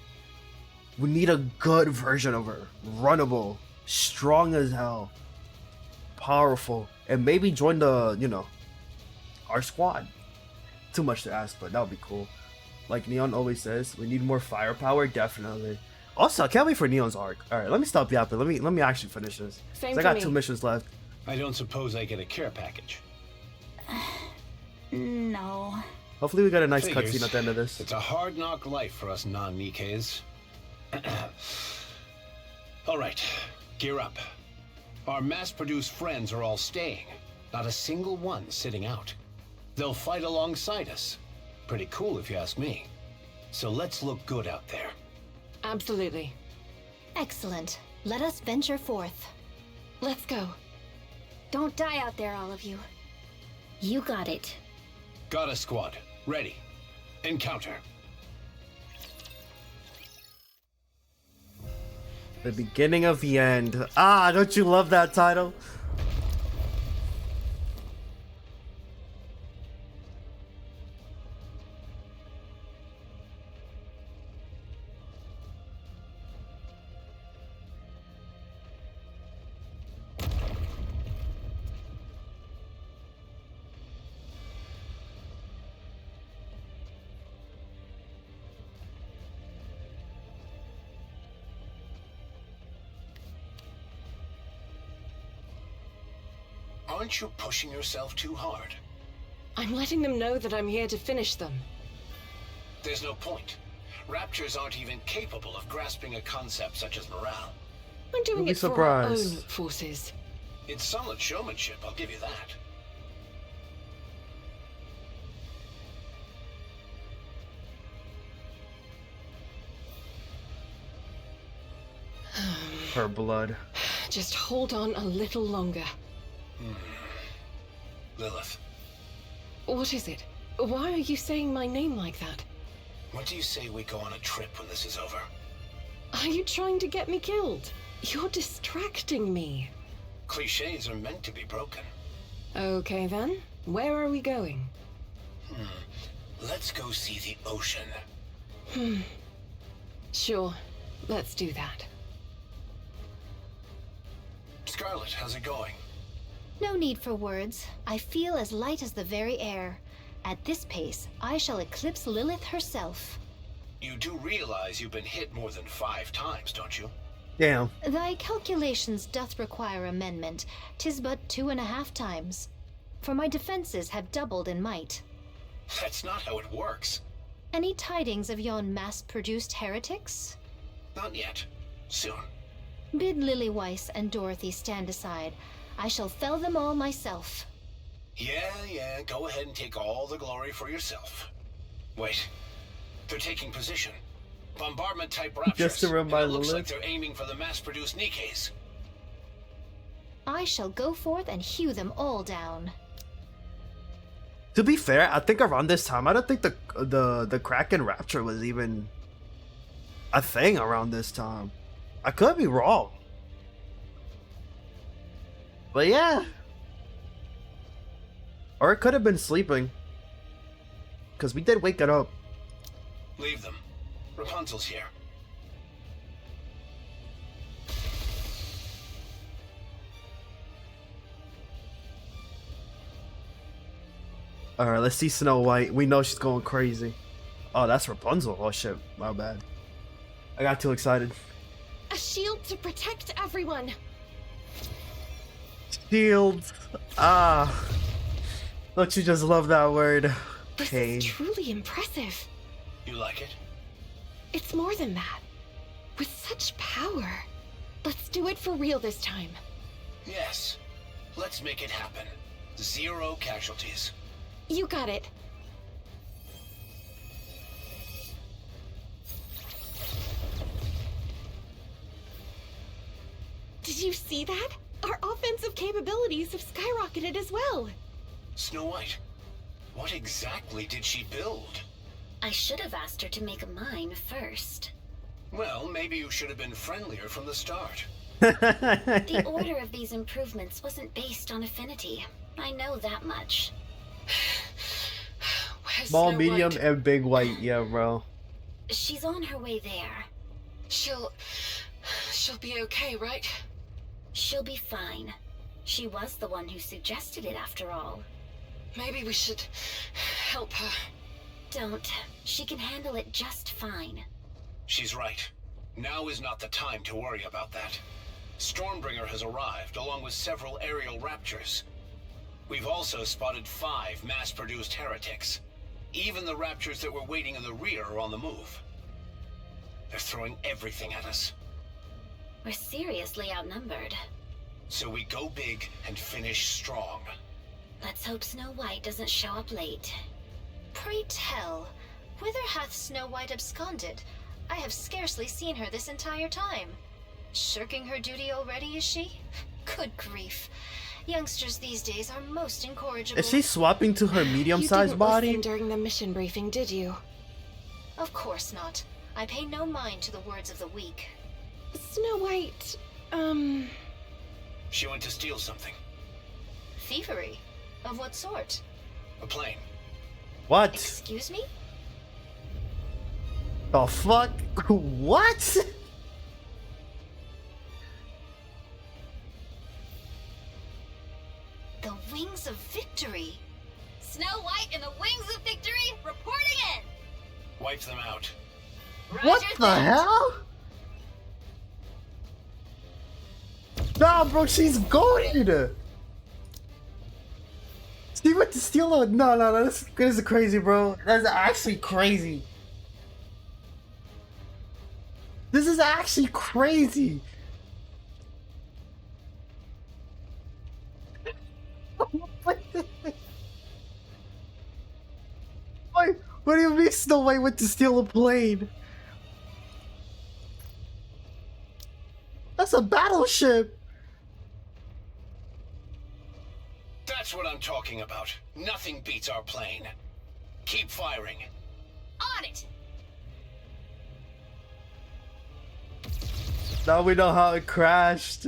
We need a good version of her. Runnable, strong as hell, powerful, and maybe join the, you know, our squad. Too much to ask, but that would be cool. Like Neon always says, we need more firepower, definitely. Also, I can't wait for Neon's arc. Alright, let me stop yapping. Let me actually finish this. Same I for got me. 2 missions left. I don't suppose I get a care package. No. Hopefully we got a nice Figures. cutscene at the end of this. It's a hard knock life for us non-Nikkes. Alright, gear up. Our mass-produced friends are all staying. Not a single one sitting out. They'll fight alongside us. Pretty cool if you ask me. So let's look good out there. Absolutely. Excellent. Let us venture forth. Let's go. Don't die out there, all of you. You got it. Got a squad. Ready. Encounter. The beginning of the end. Ah, don't you love that title? Aren't you pushing yourself too hard? I'm letting them know that I'm here to finish them. There's no point. Raptures aren't even capable of grasping a concept such as morale. I'm doing You'll be it for our own surprised. forces. It's solid showmanship, I'll give you that. Her blood. Just hold on a little longer. Lilith, What is it? Why are you saying my name like that? what do you say we go on a trip when this is over? Are you trying to get me killed? You're distracting me. Clichés are meant to be broken. Okay then, where are we going? Let's go see the ocean. Sure, let's do that. Scarlet, how's it going? No need for words. I feel as light as the very air. At this pace, I shall eclipse Lilith herself. You do realize you've been hit more than 5 times, don't you? Damn. Thy calculations doth require amendment. 'Tis but 2.5 times. For my defenses have doubled in might. That's not how it works. Any tidings of yon mass-produced heretics? Not yet. Soon. Bid Lily Weiss and Dorothy stand aside. I shall fell them all myself. Yeah, go ahead and take all the glory for yourself. Wait. They're taking position. Bombardment type raptures. Just to and remind it looks like Lilith. they're aiming for the mass-produced Nikkes. I shall go forth and hew them all down. To be fair, I think around this time, I don't think the Kraken Rapture was even a thing around this time. I could be wrong. But yeah. Or it could have been sleeping. Because we did wake it up. Leave them. Rapunzel's here. Alright, let's see Snow White. We know she's going crazy. Oh, that's Rapunzel. Oh shit, my bad. I got too excited. A shield to protect everyone. Shield. Ah. Don't you just love that word? This Okay. is truly impressive. You like it? It's more than that. With such power. Let's do it for real this time. Yes. Let's make it happen. 0 casualties. You got it. Did you see that? Our offensive capabilities have skyrocketed as well. Snow White, what exactly did she build? I should have asked her to make mine first. Well, maybe you should have been friendlier from the start. The order of these improvements wasn't based on affinity. I know that much. Where's Small, Snow medium, White? and big white. Yeah, bro. She's on her way there. She'll be okay, right? She'll be fine. She was the one who suggested it after all. Maybe we should help her. Don't. She can handle it just fine. She's right. Now is not the time to worry about that. Stormbringer has arrived, along with several aerial raptors. We've also spotted 5 mass-produced heretics. Even the raptors that were waiting in the rear are on the move. They're throwing everything at us. We're seriously outnumbered. So we go big and finish strong. Let's hope Snow White doesn't show up late. Pray tell, whither hath Snow White absconded? I have scarcely seen her this entire time. Shirking her duty already, is she? Good grief. Youngsters these days are most incorrigible. Is she swapping to her medium-sized You didn't body? listen during the mission briefing, did you? Of course not. I pay no mind to the words of the weak. Snow White, She went to steal something. Thievery? Of what sort? A plane. What? Excuse me? The fuck? What? The Wings of Victory. Snow White and the Wings of Victory reporting in! Wipe them out. What Roger the that. hell? Nah, bro, she's goaded. She went to steal a... No, this is crazy, bro. That's actually crazy. This is actually crazy. Wait, what do you mean Snow White went to steal a plane? That's a battleship. That's what I'm talking about. Nothing beats our plane. Keep firing. On it! Now we know how it crashed.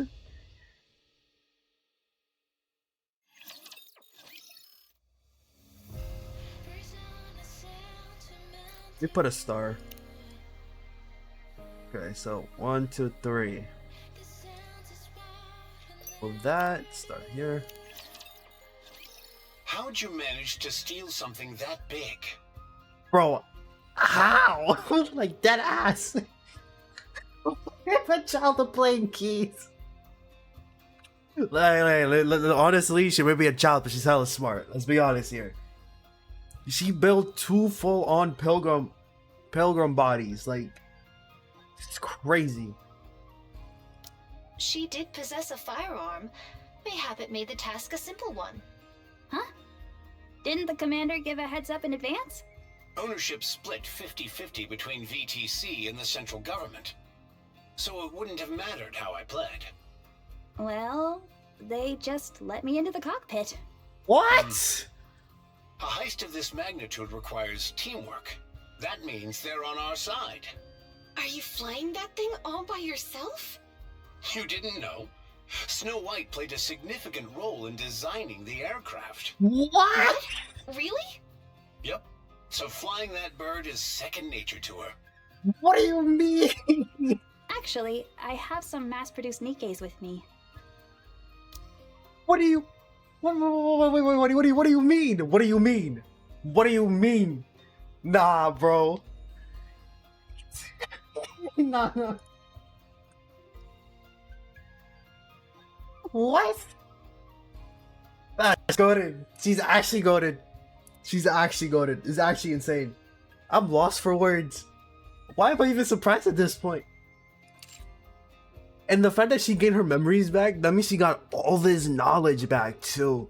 We put a star. Okay, so 1, 2, 3. Move that. Start here. How'd you manage to steal something that big? Bro, how? Like dead ass. Give a child the playing keys. Honestly, she may be a child, but she's hella smart. Let's be honest here. She built 2 full-on pilgrim bodies. Like, it's crazy. She did possess a firearm. Mayhap it made the task a simple one. Huh? Didn't the commander give a heads up in advance? Ownership split 50-50 between VTC and the central government. So it wouldn't have mattered how I pled. Well, they just let me into the cockpit. What? A heist of this magnitude requires teamwork. That means they're on our side. are you flying that thing all by yourself? You didn't know? Snow White played a significant role in designing the aircraft. What? Really? Yep. So flying that bird is second nature to her. What do you mean? Actually, I have some mass-produced nikkes with me. What do you? Wait, what do you mean? What do you mean? What do you mean? Nah, bro. Nah. What? That's goated. She's actually goated. She's actually goated. It's actually insane. I'm lost for words. Why am I even surprised at this point? And the fact that she gained her memories back, that means she got all this knowledge back too.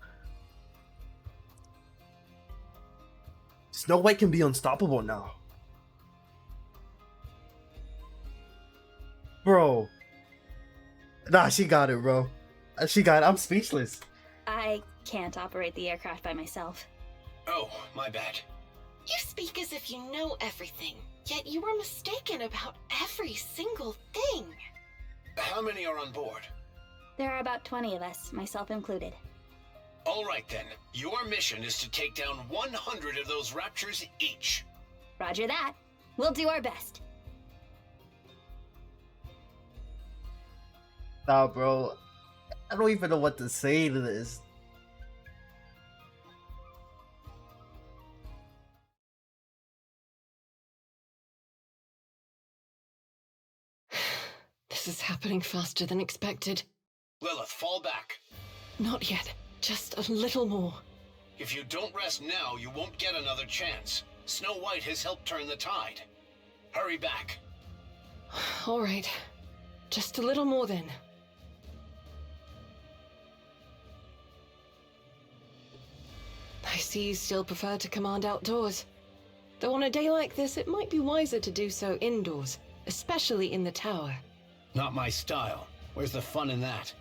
Snow White can be unstoppable now. Bro. Nah, she got it, bro. She got it. I'm speechless. I can't operate the aircraft by myself. Oh, my bad. You speak as if you know everything, yet you were mistaken about every single thing. How many are on board? There are about 20 of us, myself included. All right then. Your mission is to take down 100 of those raptors each. Roger that. We'll do our best. Nah, bro. I don't even know what to say to this. This is happening faster than expected. Lilith, fall back. Not yet. Just a little more. If you don't rest now, you won't get another chance. Snow White has helped turn the tide. Hurry back. All right. Just a little more then. I see you still prefer to command outdoors. Though on a day like this, it might be wiser to do so indoors, especially in the tower. Not my style. Where's the fun in that?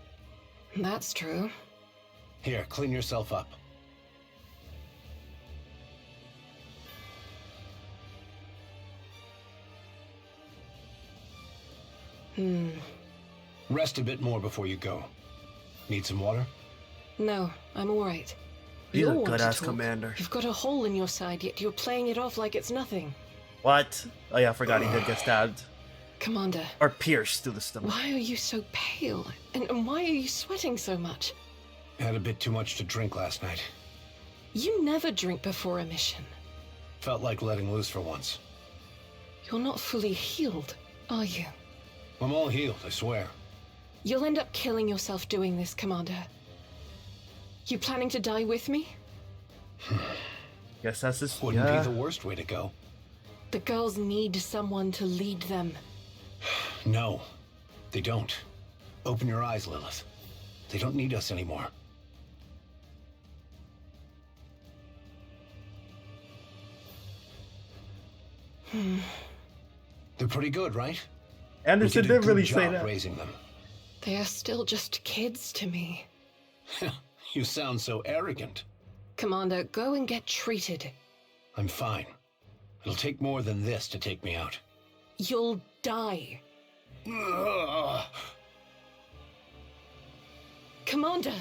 That's true. Here, clean yourself up. Rest a bit more before you go. Need some water? No, I'm all right. He's You're a one to good-ass talk. commander. You've got a hole in your side, yet you're playing it off like it's nothing. What? Oh yeah, I forgot he did get stabbed. Commander, Or pierced through the stomach. why are you so pale? And why are you sweating so much? Had a bit too much to drink last night. You never drink before a mission. Felt like letting loose for once. You're not fully healed, are you? I'm all healed, I swear. You'll end up killing yourself doing this, Commander. You planning to die with me? Guess that's this. Wouldn't Yeah. be the worst way to go. The girls need someone to lead them. No, they don't. Open your eyes, Lilith. They don't need us anymore. They're pretty good, right? Anderson We did a did really good say job that. raising them. They are still just kids to me. You sound so arrogant. Commander, go and get treated. I'm fine. It'll take more than this to take me out. You'll die. Ugh. Commander!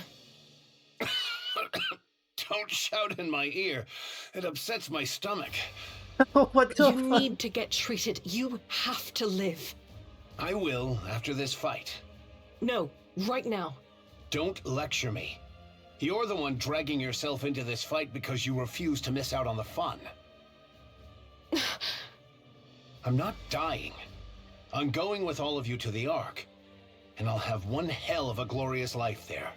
Don't shout in my ear. It upsets my stomach. What the You fuck? need to get treated. You have to live. I will after this fight. No, right now. Don't lecture me. You're the one dragging yourself into this fight because you refuse to miss out on the fun. I'm not dying. I'm going with all of you to the Ark, and I'll have one hell of a glorious life there.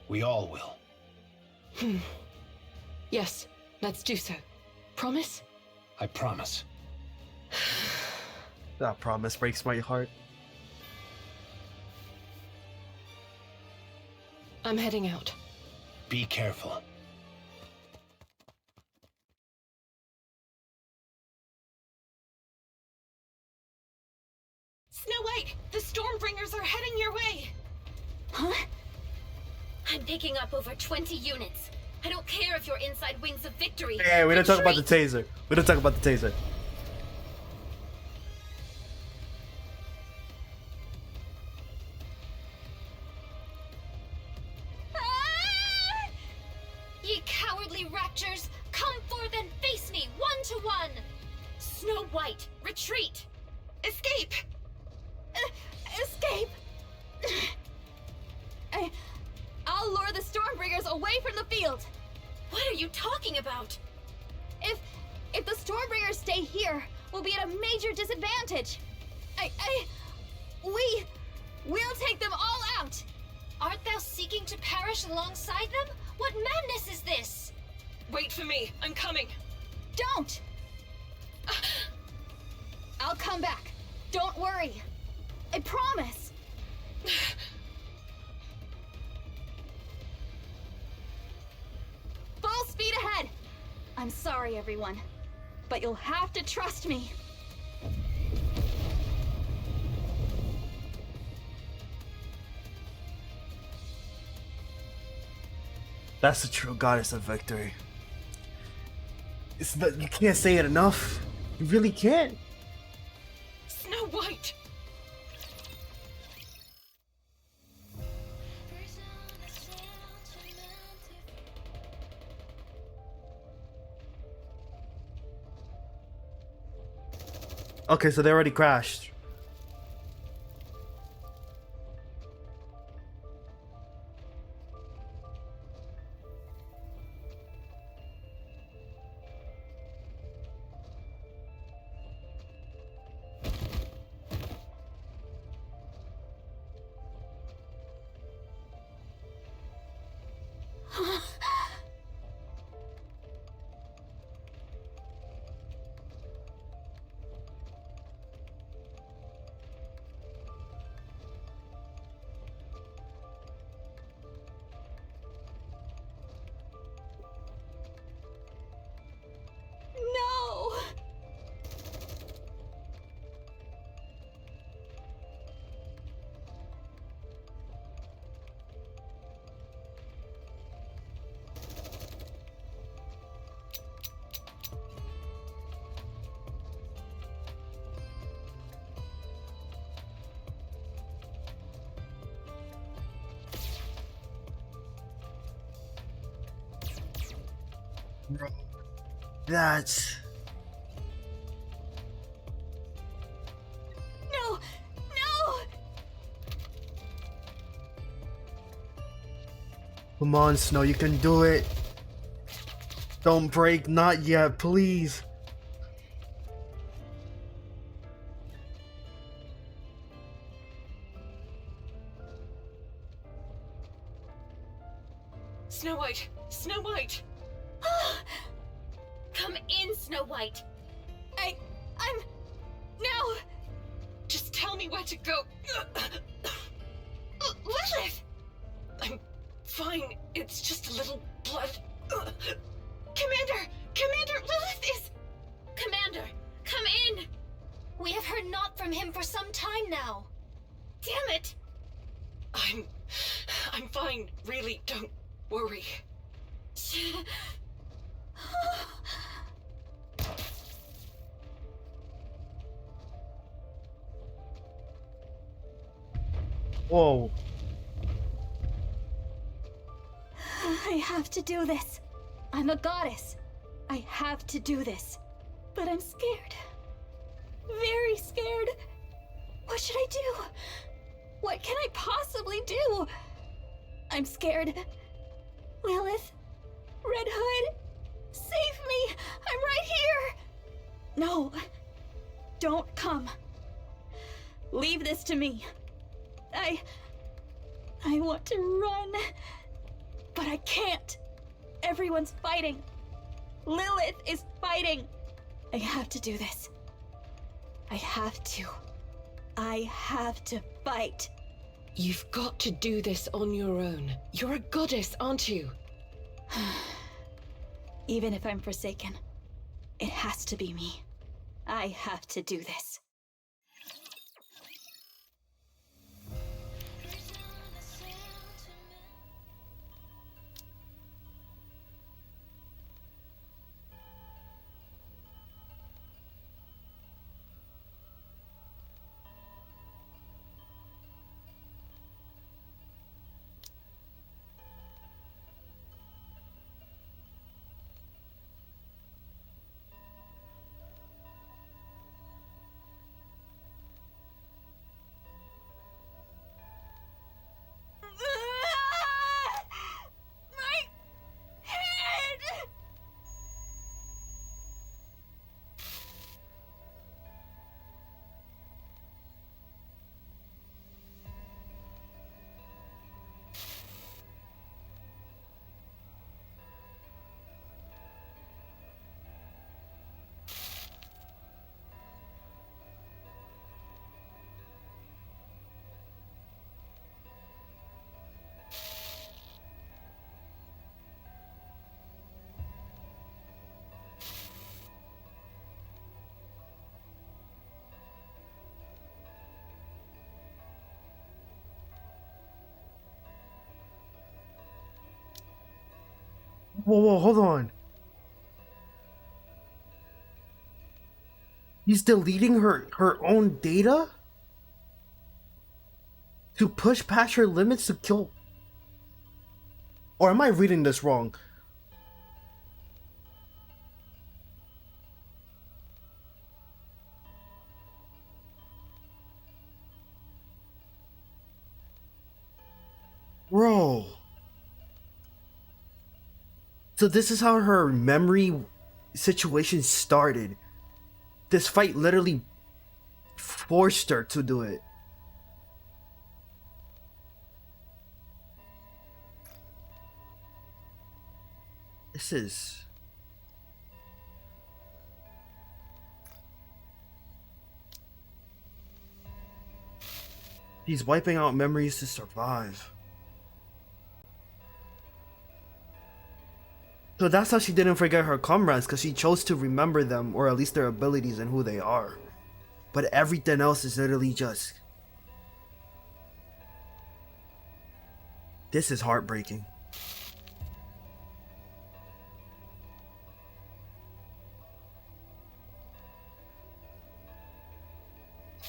We all will. Yes, let's do so. Promise? I promise. That promise breaks my heart. I'm heading out. Be careful. Snow White, the Stormbringers are heading your way. Huh? I'm picking up over 20 units. I don't care if you're inside Wings of Victory. Hey, we don't talk about the taser. We don't talk about the taser. Ah! Ye cowardly raptures, come forth and face me, one to one! Snow White, retreat! Escape! Escape! I'll lure the Stormbringers away from the field! What are you talking about? If the Stormbringers stay here, we'll be at a major disadvantage! We'll take them all out! Art thou seeking to perish alongside them? What madness is this? Wait for me. I'm coming. Don't! I'll come back. Don't worry. I promise. Full speed ahead! I'm sorry, everyone, but you'll have to trust me. That's the true goddess of victory. You can't say it enough. You really can't. Snow White! Okay, so they already crashed. No! That's... No! No! Come on, Snow, you can do it. Don't break, not yet, please. Snow White! Snow White! Come in, Snow White! I'm... No! Just tell me where to go. Lilith! I'm fine. It's just a little blood. Commander! Commander, Lilith is... Commander, come in! We have heard naught from him for some time now. Damn it! I'm fine. Really, don't worry. Whoa. I have to do this. I'm a goddess. I have to do this. But I'm scared. Very scared. What should I do? What can I possibly do? I'm scared. Lilith? Red Hood? Save me! I'm right here! No. Don't come. Leave this to me. I want to run, but I can't. Everyone's fighting. Lilith is fighting. I have to do this. I have to. I have to fight. You've got to do this on your own. You're a goddess, aren't you? Even if I'm forsaken, it has to be me. I have to do this. Whoa, hold on. He's deleting her own data to push past her limits to kill. Or am I reading this wrong? Bro. So this is how her memory situation started. This fight literally forced her to do it. This is... He's wiping out memories to survive. So that's how she didn't forget her comrades, because she chose to remember them, or at least their abilities and who they are. But everything else is literally just... This is heartbreaking.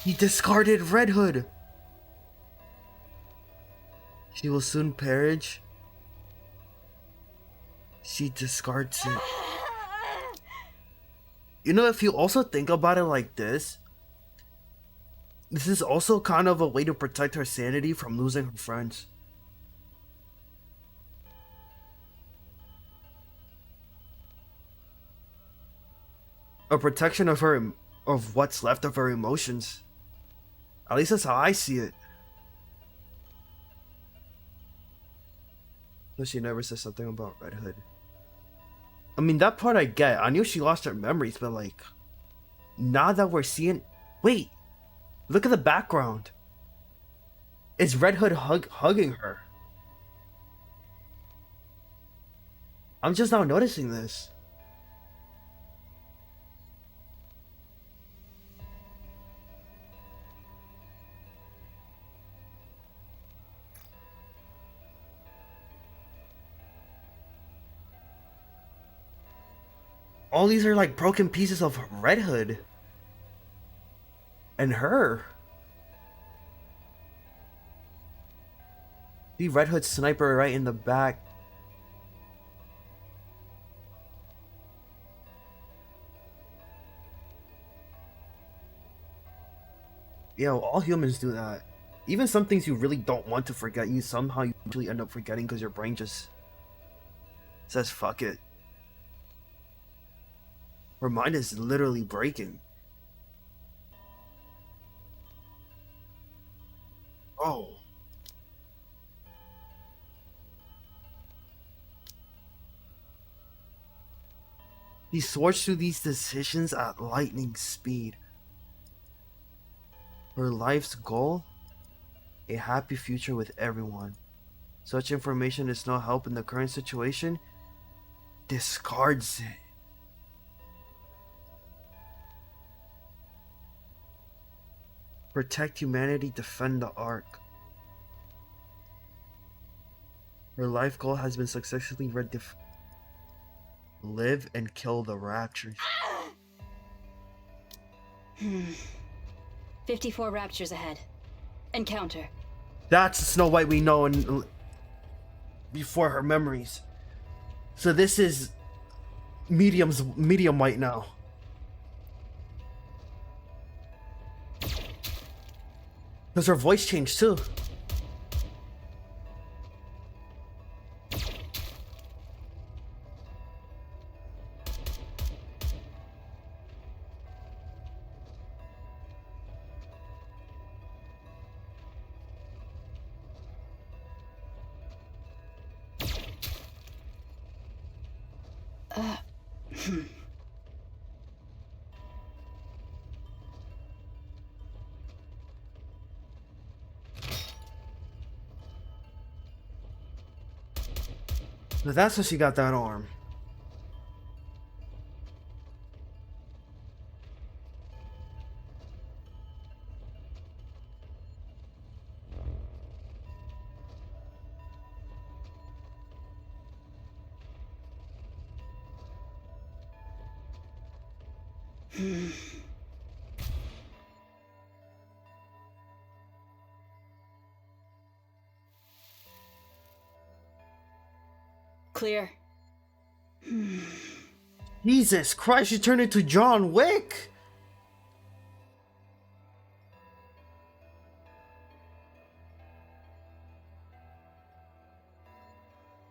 He discarded Red Hood. She will soon perish. She discards it. You know, if you also think about it like this is also kind of a way to protect her sanity from losing her friends. A protection of her, of what's left of her emotions. At least that's how I see it. But she never says something about Red Hood. I mean, that part I get. I knew she lost her memories, but like, now that we're seeing... Wait! Look at the background. It's Red Hood hugging her. I'm just now noticing this. All these are like broken pieces of Red Hood. And her. The Red Hood sniper right in the back. Yo, all humans do that. Even some things you really don't want to forget, you somehow usually end up forgetting because your brain just says fuck it. Her mind is literally breaking. Oh. He soars through these decisions at lightning speed. Her life's goal? A happy future with everyone. Such information is no help in the current situation. Discards it. Protect humanity, defend the Ark. Her life goal has been successfully live and kill the Raptures. 54 Raptures ahead. Encounter. That's the Snow White we know in, before her memories. So this is medium white now. Because her voice changed too. But that's how she got that arm. Clear. Jesus Christ, she turned into John Wick.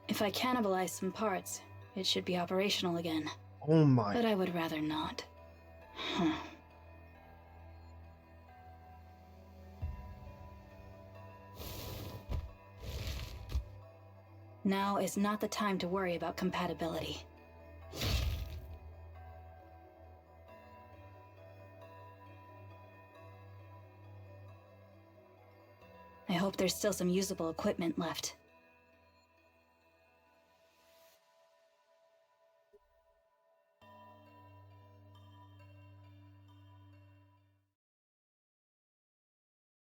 If I cannibalize some parts, it should be operational again. Oh my. But I would rather not. Huh. Now is not the time to worry about compatibility. I hope there's still some usable equipment left.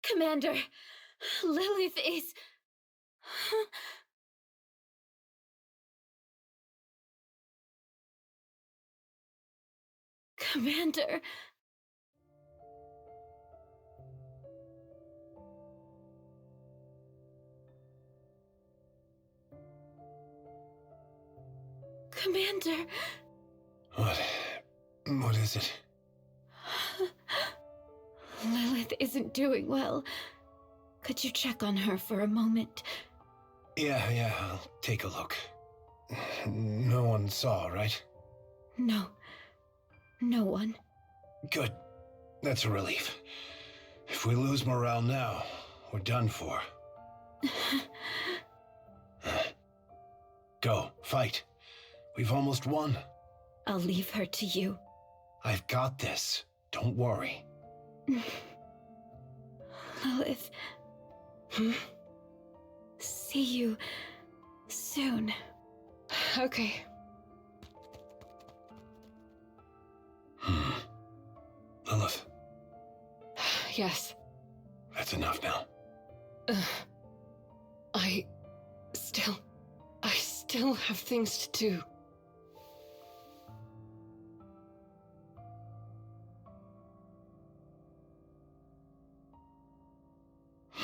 Commander, Lilith is... Commander... Commander... What is it? Lilith isn't doing well. Could you check on her for a moment? Yeah, I'll take a look. No one saw, right? No. No one. Good. That's a relief. If we lose morale now, we're done for. Go, fight. We've almost won. I'll leave her to you. I've got this. Don't worry. Lilith. See you soon. Okay. Lilith, Yes. that's enough now. I still have things to do.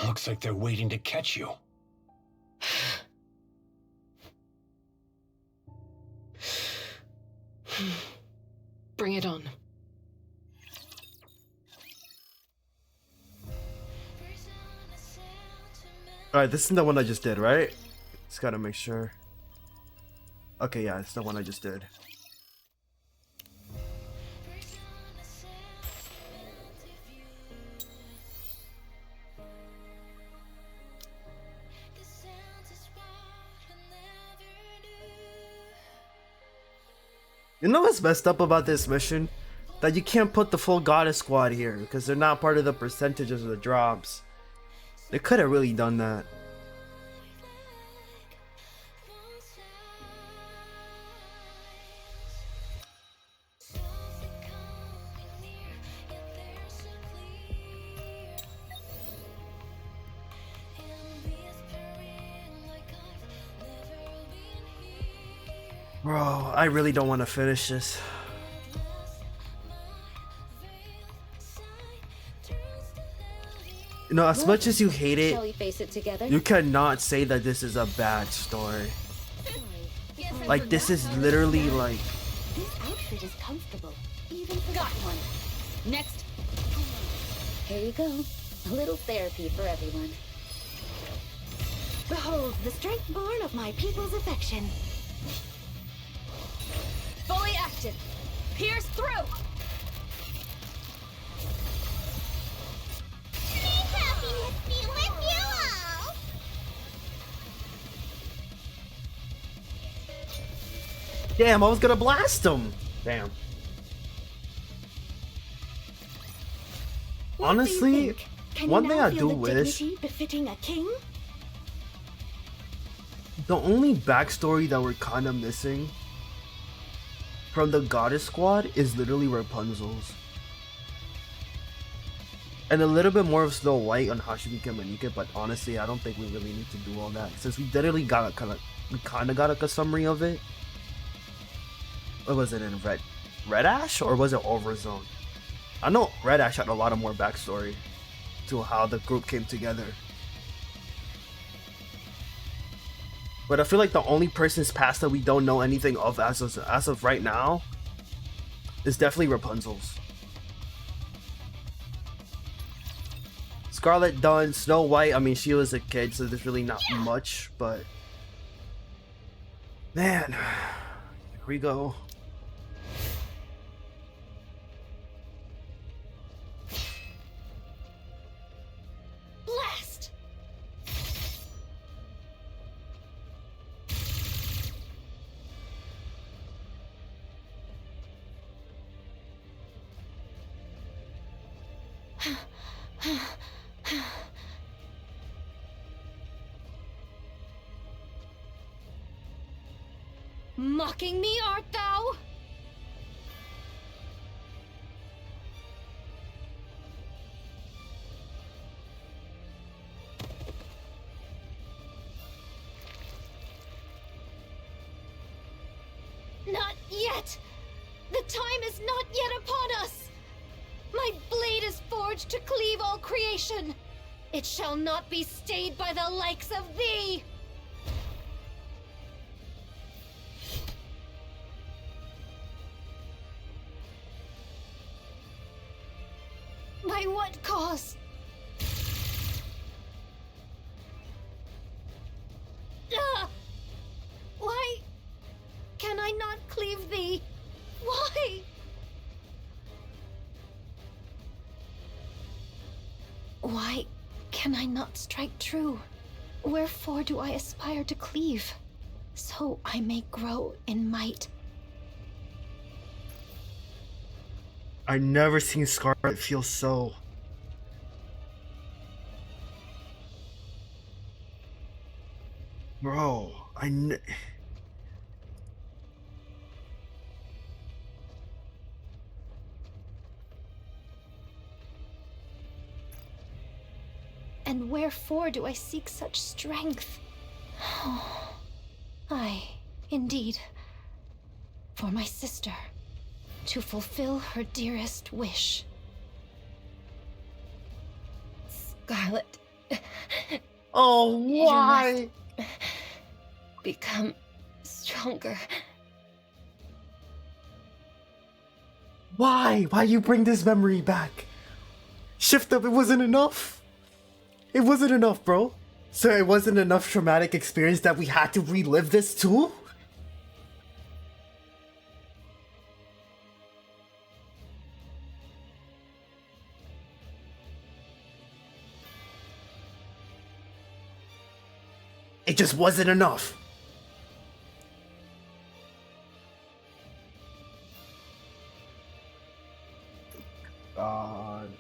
Looks like they're waiting to catch you. Bring it on. Alright, this is the one I just did, right? Just gotta make sure. Okay, yeah, it's the one I just did. You know what's messed up about this mission? That you can't put the full goddess squad here because they're not part of the percentages of the drops. They could have really done that. Bro, I really don't want to finish this. You know, as much as you hate Shall it, we face it together? you cannot say that this is a bad story. Like, this is literally like... This outfit is comfortable, even for got one. Next. Here you go. A little therapy for everyone. Behold the strength born of my people's affection. Fully active. Pierce through. May happiness be with you all! Damn, I was gonna blast him! Damn. Honestly, one thing I do wish... befitting a king? The only backstory that we're kind of missing from the goddess squad is literally Rapunzel's. And a little bit more of Snow White on how she became a nikke, but honestly, I don't think we really need to do all that since we literally got we kind of got like a summary of it. What was it in red? Red Ash or was it Overzone? I know Red Ash had a lot of more backstory to how the group came together. But I feel like the only person's past that we don't know anything of as of right now is definitely Rapunzel's. Scarlet done, Snow White, I mean she was a kid so there's really not much, but man, here we go. Blast! Mocking me, art thou? Not yet! The time is not yet upon us! My blade is forged to cleave all creation! It shall not be stayed by the likes of thee! By what cause? Why can I not cleave thee? Why? Why can I not strike true? Wherefore do I aspire to cleave? So I may grow in might. I never seen Scarlet feel so. Bro, And wherefore do I seek such strength? Aye, indeed. For my sister, to fulfill her dearest wish. Scarlet. Oh, why? Become stronger. Why? Why you bring this memory back? Shift up, it wasn't enough. It wasn't enough, bro. So it wasn't enough traumatic experience that we had to relive this too? It just wasn't enough. God.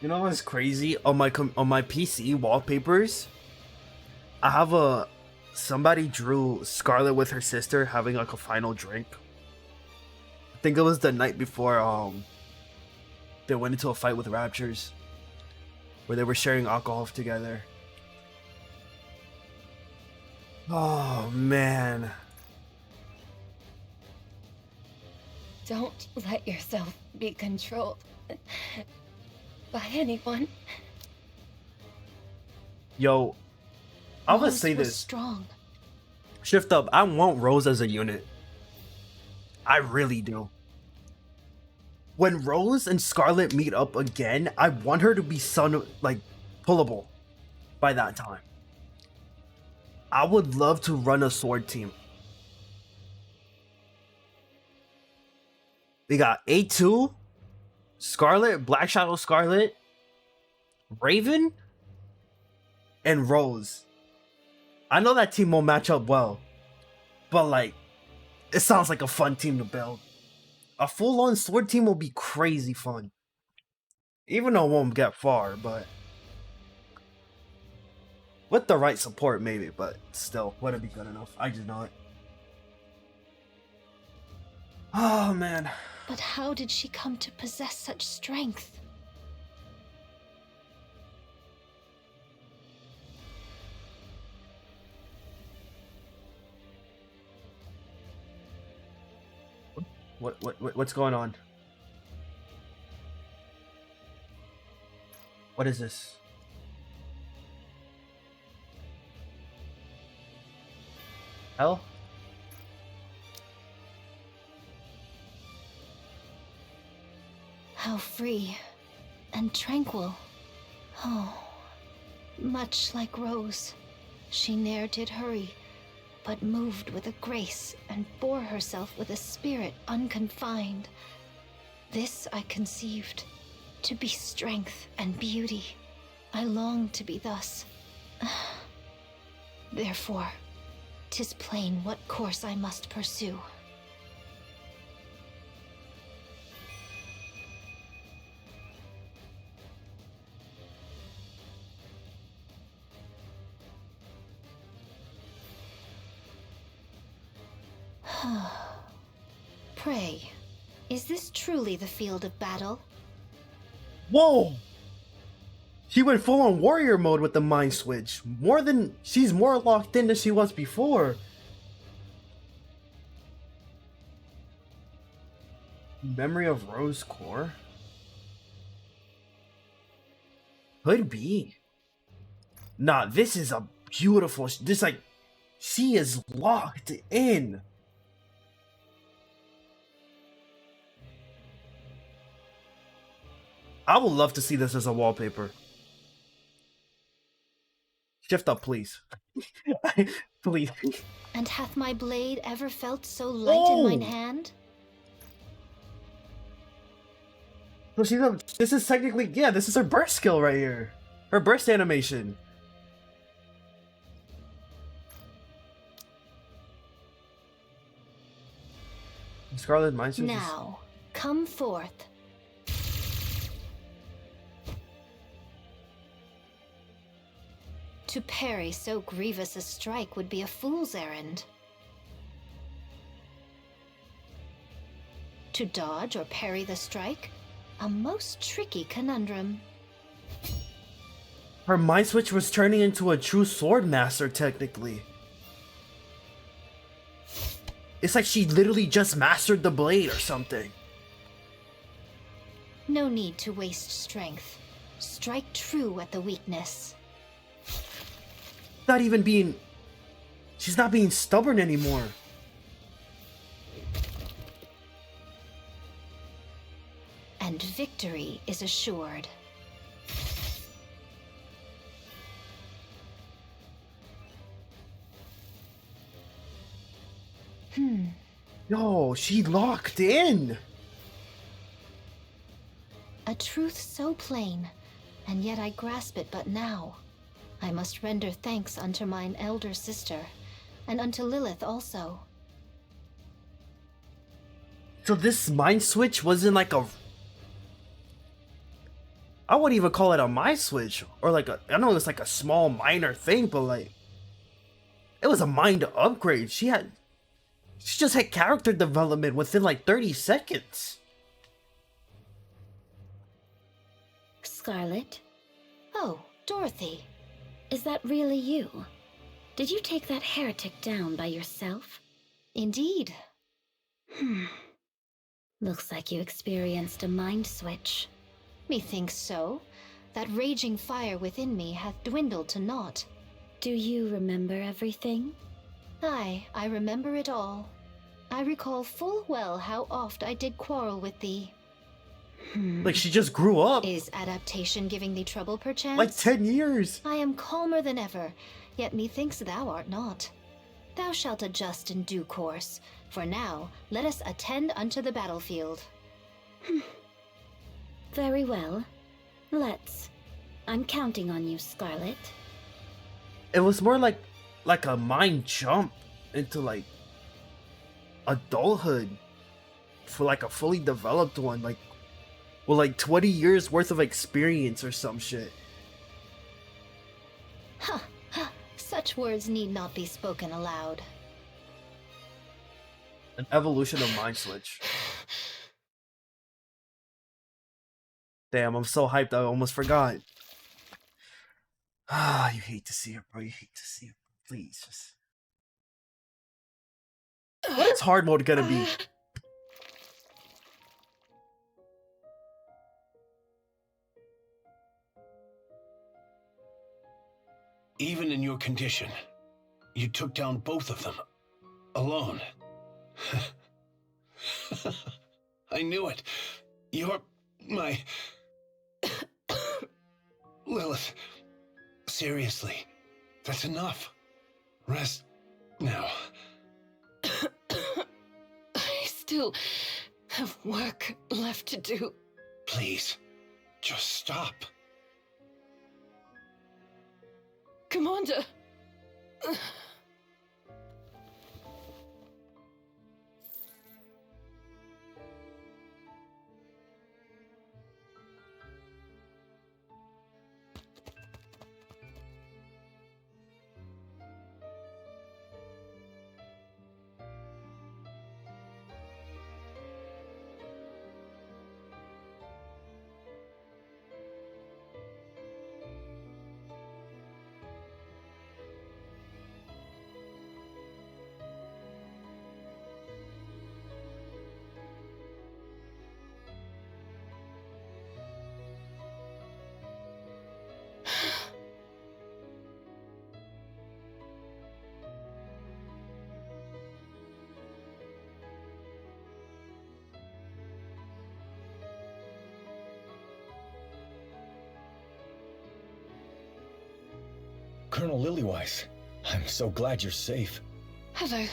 You know what's crazy? On my PC wallpapers, I have somebody drew Scarlet with her sister having like a final drink. I think it was the night before they went into a fight with Raptures, where they were sharing alcohol together. Oh man. Don't let yourself be controlled by anyone. Yo, I'm gonna Rose say was this. strong. Shift up. I want Rose as a unit. I really do. When Rose and Scarlet meet up again, I want her to be pullable by that time. I would love to run a sword team. We got A2, Scarlet, Black Shadow Scarlet, Raven, and Rose. I know that team won't match up well, but like, it sounds like a fun team to build. A full-on sword team will be crazy fun. Even though it won't get far, but with the right support maybe, but still, wouldn't be good enough. I just know it. Oh man. But how did she come to possess such strength? What's going on? What is this? Hell? How free and tranquil. Oh, much like Rose. She ne'er did hurry, but moved with a grace and bore herself with a spirit unconfined. This I conceived, to be strength and beauty. I long to be thus. Therefore, 'tis plain what course I must pursue. Pray, is this truly the field of battle? Whoa! She went full on warrior mode with the mind switch. She's more locked in than she was before. Memory of Rose Core? Could be. Nah, this is a beautiful. She is locked in. I would love to see this as a wallpaper. Shift up, please. Please. And hath my blade ever felt so light in mine hand? So this is technically, yeah, this is her burst skill right here. Her burst animation. Scarlet Mind Switch. Now, come forth. To parry so grievous a strike would be a fool's errand. To dodge or parry the strike, a most tricky conundrum. Her mind switch was turning into a true sword master, technically. It's like she literally just mastered the blade or something. No need to waste strength. Strike true at the weakness. She's not being stubborn anymore. And victory is assured. Yo, she locked in. A truth so plain, and yet I grasp it but now. I must render thanks unto mine elder sister, and unto Lilith also. So this mind switch wasn't like I wouldn't even call it a mind switch, or like I know it's like a small minor thing, but like it was a mind upgrade. She just had character development within like 30 seconds. Scarlet, Oh, Dorothy. is that really you? Did you take that heretic down by yourself? Indeed. Looks like you experienced a mind switch. Methinks so. That raging fire within me hath dwindled to naught. Do you remember everything? Aye, I remember it all. I recall full well how oft I did quarrel with thee. Like she just grew up. Is adaptation giving thee trouble, perchance? Like 10 years. I am calmer than ever, yet methinks thou art not. Thou shalt adjust in due course. For now, let us attend unto the battlefield. Very well. Let's. I'm counting on you, Scarlet. It was more like a mind jump into like adulthood for like a fully developed one, like with like 20 years worth of experience or some shit. Huh. Such words need not be spoken aloud. An evolution of mind switch. Damn, I'm so hyped I almost forgot. Ah, you hate to see it, bro. You hate to see it. Please, just. What is hard mode gonna be? Even in your condition, you took down both of them. Alone. I knew it. You're my... Lilith, seriously, that's enough. Rest now. I still have work left to do. Please, just stop. Commander! Colonel Lilywise, I'm so glad you're safe. Hello.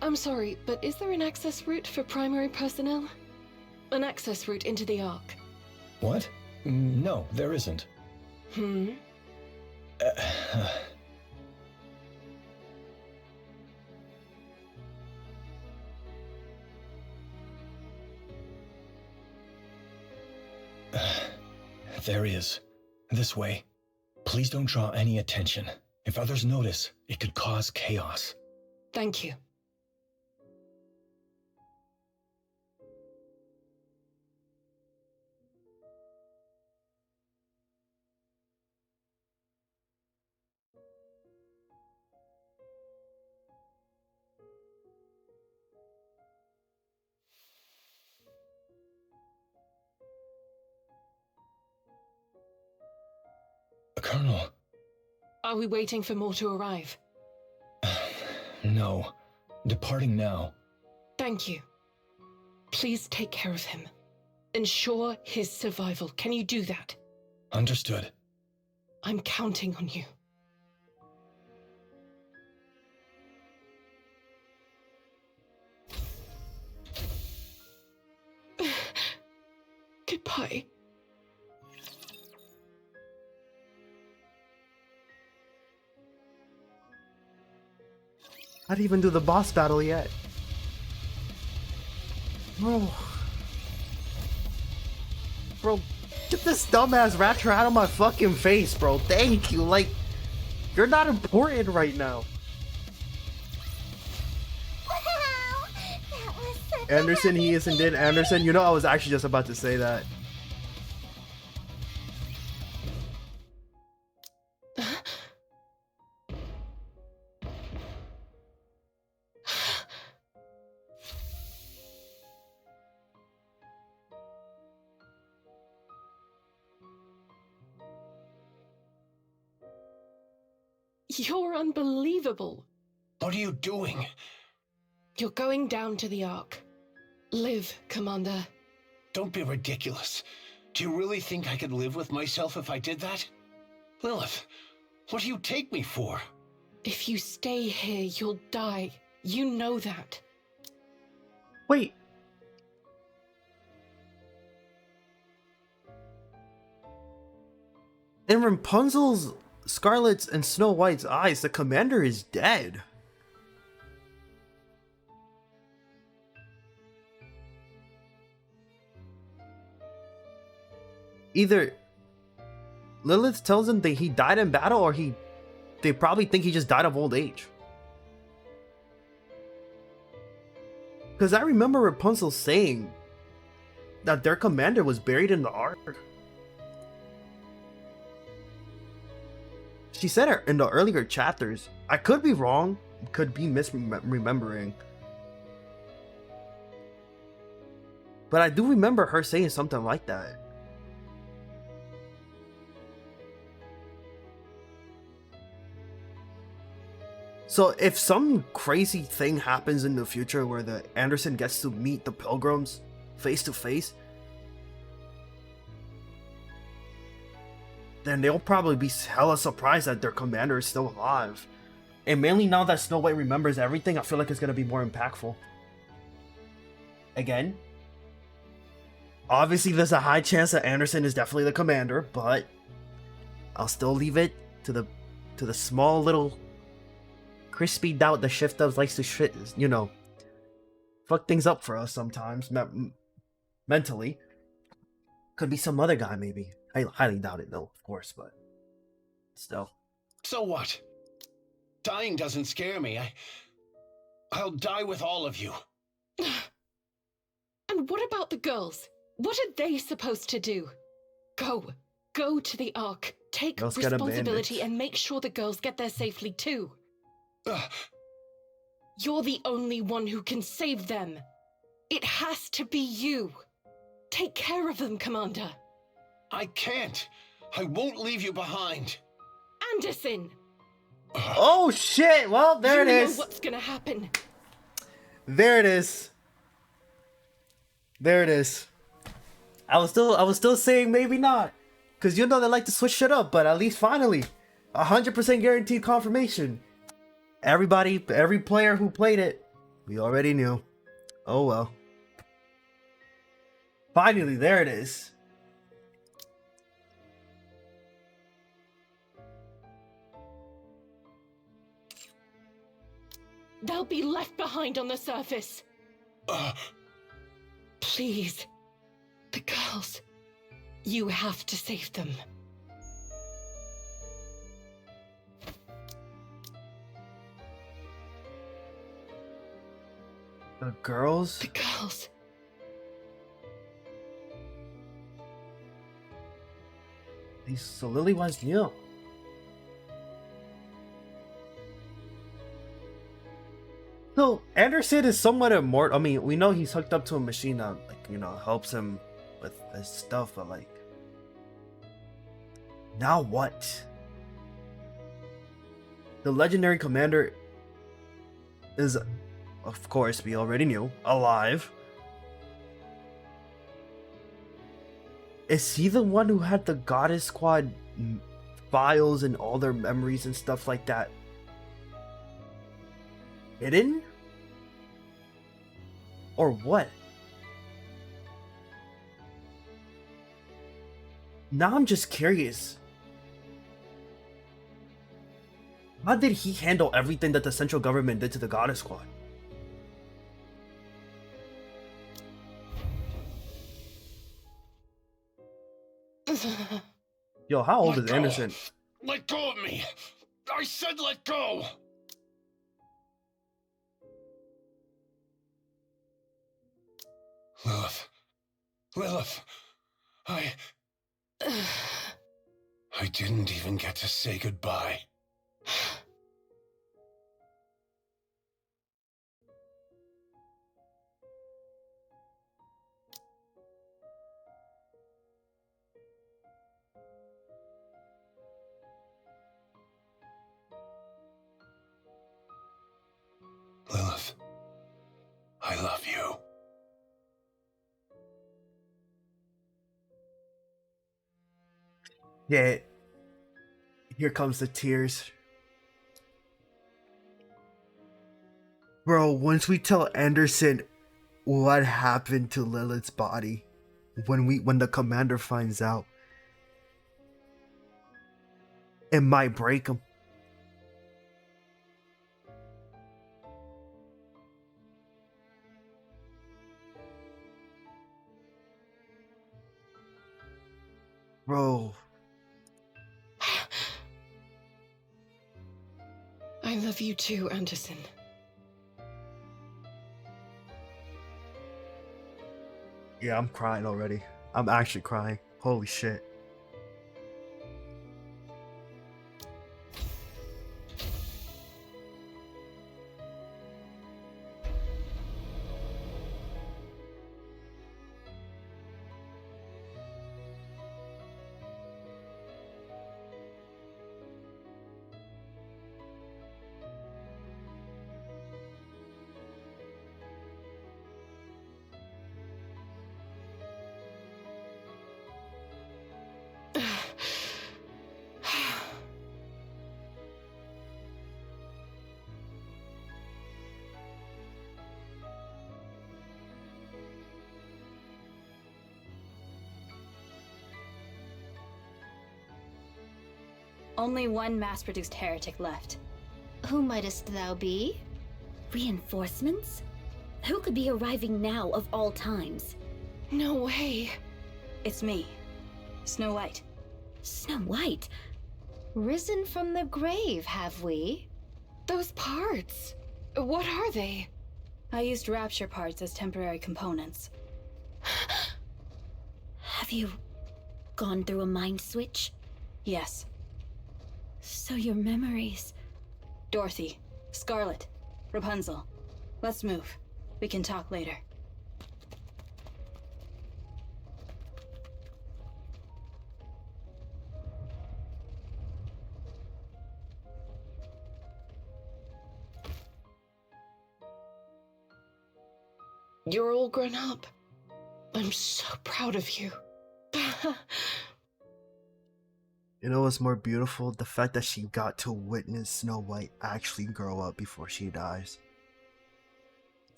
I'm sorry, but is there an access route for primary personnel? An access route into the Ark? What? No, there isn't. There is. This way. Please don't draw any attention. If others notice, it could cause chaos. Thank you. Colonel. Are we waiting for more to arrive? No. Departing now. Thank you. Please take care of him. Ensure his survival. Can you do that? Understood. I'm counting on you. Goodbye. I didn't even do the boss battle yet. Bro, get this dumbass rapture out of my fucking face, bro. Thank you. Like, you're not important right now. Wow! That was such Anderson, a he is indeed Anderson. You know, I was actually just about to say that. You're unbelievable. What are you doing? You're going down to the Ark. Live, Commander. Don't be ridiculous. Do you really think I could live with myself if I did that? Lilith, what do you take me for? If you stay here, you'll die. You know that. Wait. In Rapunzel's, Scarlet's, and Snow White's eyes, the commander is dead. Either Lilith tells him that he died in battle, or they probably think he just died of old age. Because I remember Rapunzel saying that their commander was buried in the Ark. She said it in the earlier chapters. I could be wrong, could be misremembering. But I do remember her saying something like that. So if some crazy thing happens in the future where the Anderson gets to meet the Pilgrims face to face, then they'll probably be hella surprised that their commander is still alive. And mainly now that Snow White remembers everything, I feel like it's gonna be more impactful. Again, obviously there's a high chance that Anderson is definitely the commander, but I'll still leave it to the small little crispy doubt that Shift Dubs likes to fuck things up for us sometimes mentally. Could be some other guy maybe. I highly doubt it though, of course, but still. So what? Dying doesn't scare me. I'll die with all of you. And what about the girls? What are they supposed to do? Go to the Ark. Take Girls get responsibility abandoned. and make sure the girls get there safely too. You're the only one who can save them. It has to be you. Take care of them, Commander. I can't. I won't leave you behind. Anderson! Oh shit! Well, there it You is. know what's gonna happen. There it is. There it is. I was still saying maybe not, cause they like to switch shit up, but at least finally, 100% guaranteed confirmation. Every player who played it, we already knew. Oh well. Finally, there it is. They'll be left behind on the surface. Please. The girls. You have to save them. The girls? The girls. So Lily was new. So Anderson is somewhat immortal. I mean, we know he's hooked up to a machine that, helps him with his stuff, but now what? The legendary commander is, of course, we already knew, alive. Is he the one who had the Goddess Squad files and all their memories and stuff like that hidden? Or what? Now I'm just curious. How did he handle everything that the central government did to the Goddess Squad? Yo, how old Let is go. Anderson? Let go of me! I said let go! Lilith, I didn't even get to say goodbye. Lilith, I love you. Yeah, here comes the tears. Bro, once we tell Anderson what happened to Lilith's body, when the commander finds out, it might break him. Bro. I love you too, Anderson. Yeah, I'm crying already. I'm actually crying. Holy shit. Only one mass-produced heretic left. Who mightest thou be? Reinforcements? Who could be arriving now of all times? No way. It's me, Snow White. Snow White? Risen from the grave, have we? Those parts. What are they? I used Rapture parts as temporary components. Have you gone through a mind switch? Yes. So your memories... Dorothy, Scarlet, Rapunzel. Let's move. We can talk later. You're all grown up. I'm so proud of you. You know what's more beautiful? The fact that she got to witness Snow White actually grow up before she dies.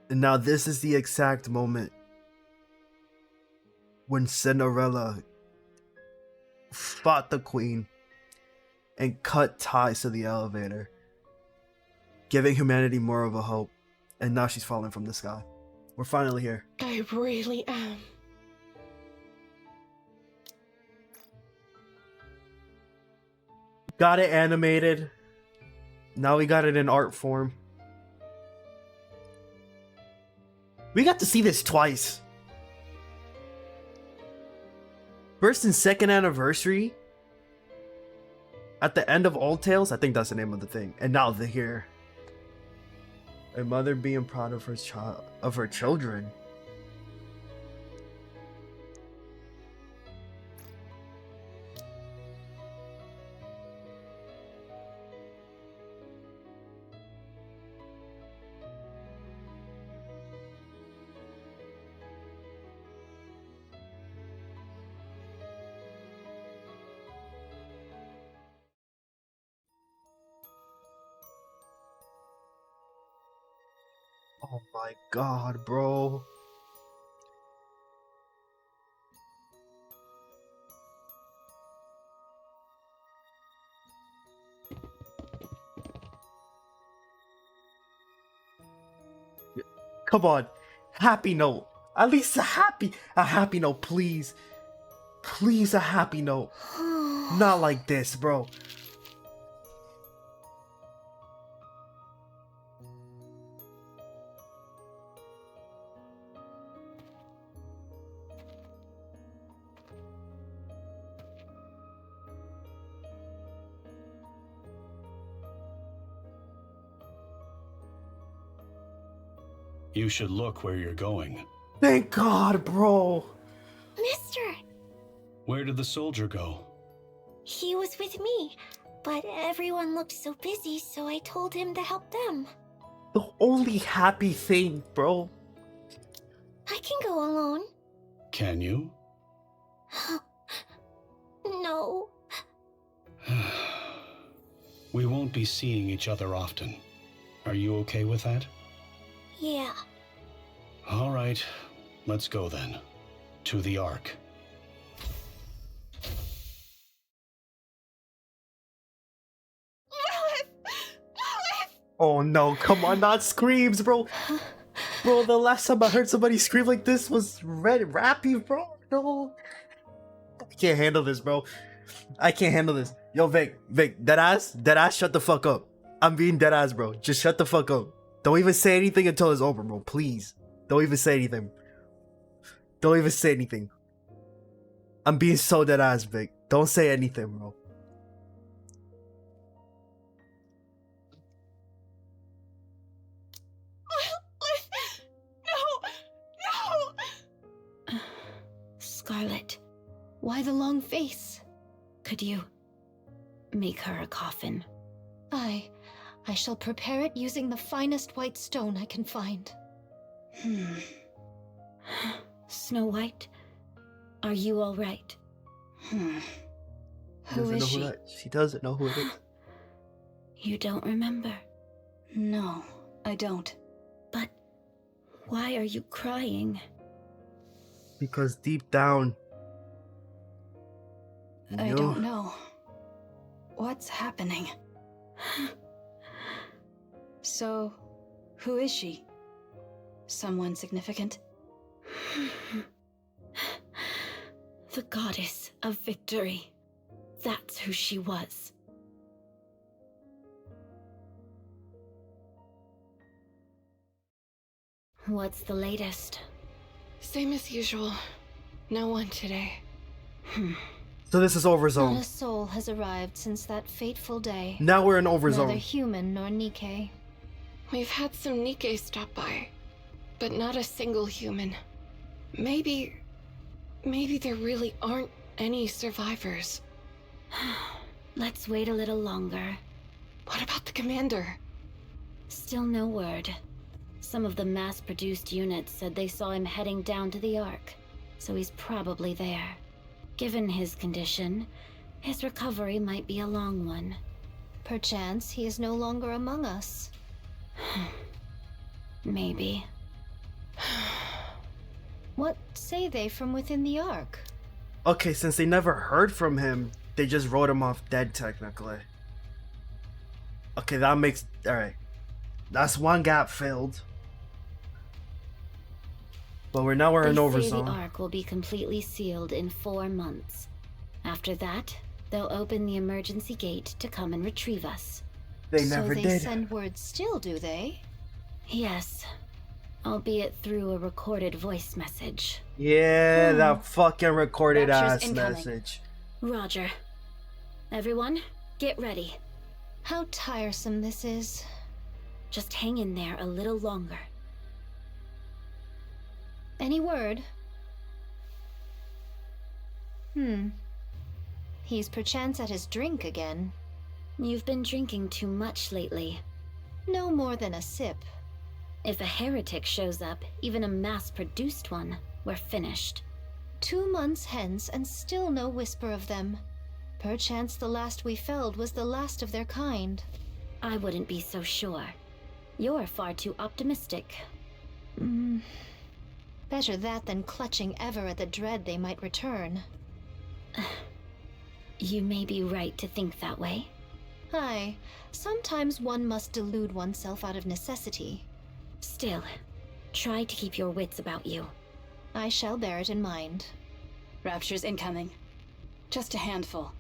And now this is the exact moment when Cinderella fought the queen and cut ties to the elevator, giving humanity more of a hope. And now she's falling from the sky. We're finally here. I really am. Got it animated. Now we got it in art form. We got to see this twice. First and second anniversary. At the end of Old Tales, I think that's the name of the thing. And now they're here. A mother being proud of her children. Oh my god, bro. Come on. Happy note. At least a happy note, please. Please, a happy note. Not like this, bro. You should look where you're going. Thank God, bro. Mister, Where did the soldier go? he was with me, but everyone looked so busy, so I told him to help them. The only happy thing, bro. I can go alone. Can you? No. We won't be seeing each other often. Are you okay with that? Yeah. All right, let's go then. To the Ark. Oh no, come on, not screams, bro. Bro, the last time I heard somebody scream like this was Red Rappy, bro. No. I can't handle this, bro. I can't handle this. Yo, Vic, deadass, shut the fuck up. I'm being deadass, bro. Just shut the fuck up. Don't even say anything until it's over, bro. Please. Don't even say anything. Don't even say anything. I'm being so deadass, Vic. Don't say anything, bro. Scarlet, Why the long face? could you make her a coffin? I shall prepare it using the finest white stone I can find. Snow White, are you all right? Who is she? She doesn't know who it is. You don't remember? No, I don't. But why are you crying? Because deep down, I You- don't know. What's happening? So, who is she? Someone significant? The goddess of victory. That's who she was. What's the latest? Same as usual. No one today. So this is Not a Overzone. soul has arrived since that fateful day. Now we're in Neither Overzone. human nor Nikke. We've had some nikke stop by, but not a single human. Maybe there really aren't any survivors. Let's wait a little longer. What about the commander? Still no word. Some of the mass-produced units said they saw him heading down to the Ark, so he's probably there. Given his condition, his recovery might be a long one. Perchance he is no longer among us. Maybe. What say they from within the Ark? Okay, since they never heard from him, they just wrote him off dead technically. Okay, that makes... Alright. That's one gap filled. But we're in They an say Overzone. the Ark will be completely sealed in 4 months. After that, they'll open the emergency gate to come and retrieve us. They never so they did. send word still, do they? Yes. Albeit through a recorded voice message. Yeah, that fucking recorded Rapture's ass incoming. message. Roger. Everyone, get ready. How tiresome this is. Just hang in there a little longer. Any word? He's perchance at his drink again. You've been drinking too much lately. No more than a sip. If a heretic shows up, even a mass-produced one, we're finished. 2 months hence, and still no whisper of them. Perchance the last we felled was the last of their kind. I wouldn't be so sure. You're far too optimistic. Better that than clutching ever at the dread they might return. You may be right to think that way. Aye, sometimes one must delude oneself out of necessity. Still, try to keep your wits about you. I shall bear it in mind. Rapture's incoming. Just a handful.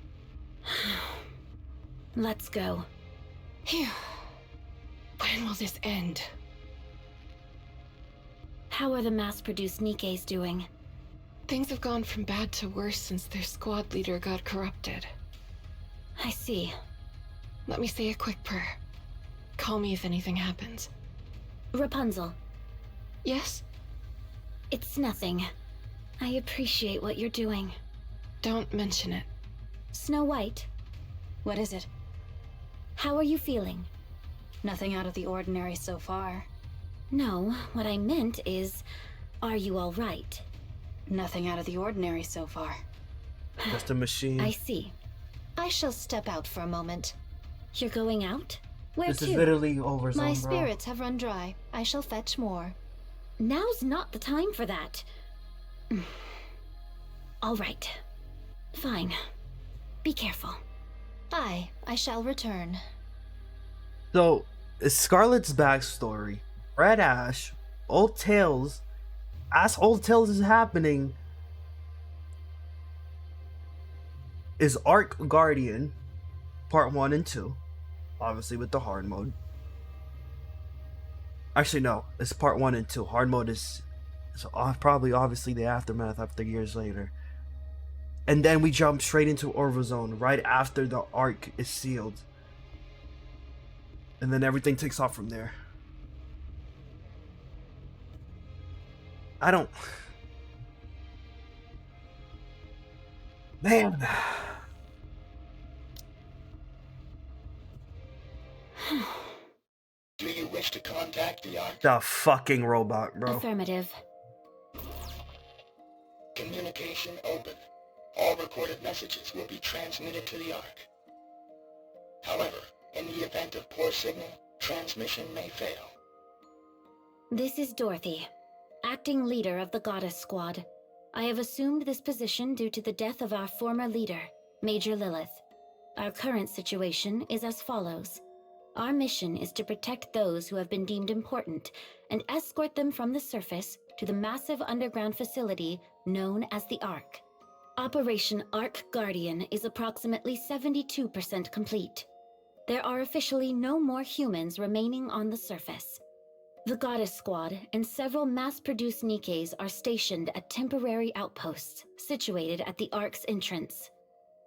Let's go. Phew. When will this end? How are the mass-produced Nikkes doing? Things have gone from bad to worse since their squad leader got corrupted. I see. Let me say a quick prayer. Call me if anything happens. Rapunzel, Yes? it's nothing. I appreciate what you're doing. Don't mention it. Snow White, What is it? how are you feeling? Nothing out of the ordinary so far. No, what I meant is, are you all right? Nothing out of the ordinary so far. Just a machine. I see. I shall step out for a moment. You're going out? Where This to? is literally Overzone, My bro. spirits have run dry. I shall fetch more. Now's not the time for that. All right. Fine. Be careful. Aye, I shall return. So, is Scarlet's backstory, Red Ash, Old Tales, as Old Tales is happening, is Ark Guardian, part 1 and 2, obviously with the hard mode. Actually, no, it's part 1 and 2. Hard mode is probably obviously the aftermath after years later. And then we jump straight into Overzone right after the Ark is sealed. And then everything takes off from there. I don't... Man. Do you wish to contact the Ark? The fucking robot, bro. Affirmative. Communication open. All recorded messages will be transmitted to the Ark. However, in the event of poor signal, transmission may fail. This is Dorothy, acting leader of the Goddess Squad. I have assumed this position due to the death of our former leader. Major Lilith, our current situation is as follows. Our mission is to protect those who have been deemed important and escort them from the surface to the massive underground facility known as the Ark. Operation Ark Guardian is approximately 72% complete. There are officially no more humans remaining on the surface. The Goddess Squad and several mass-produced nikkes are stationed at temporary outposts situated at the Ark's entrance.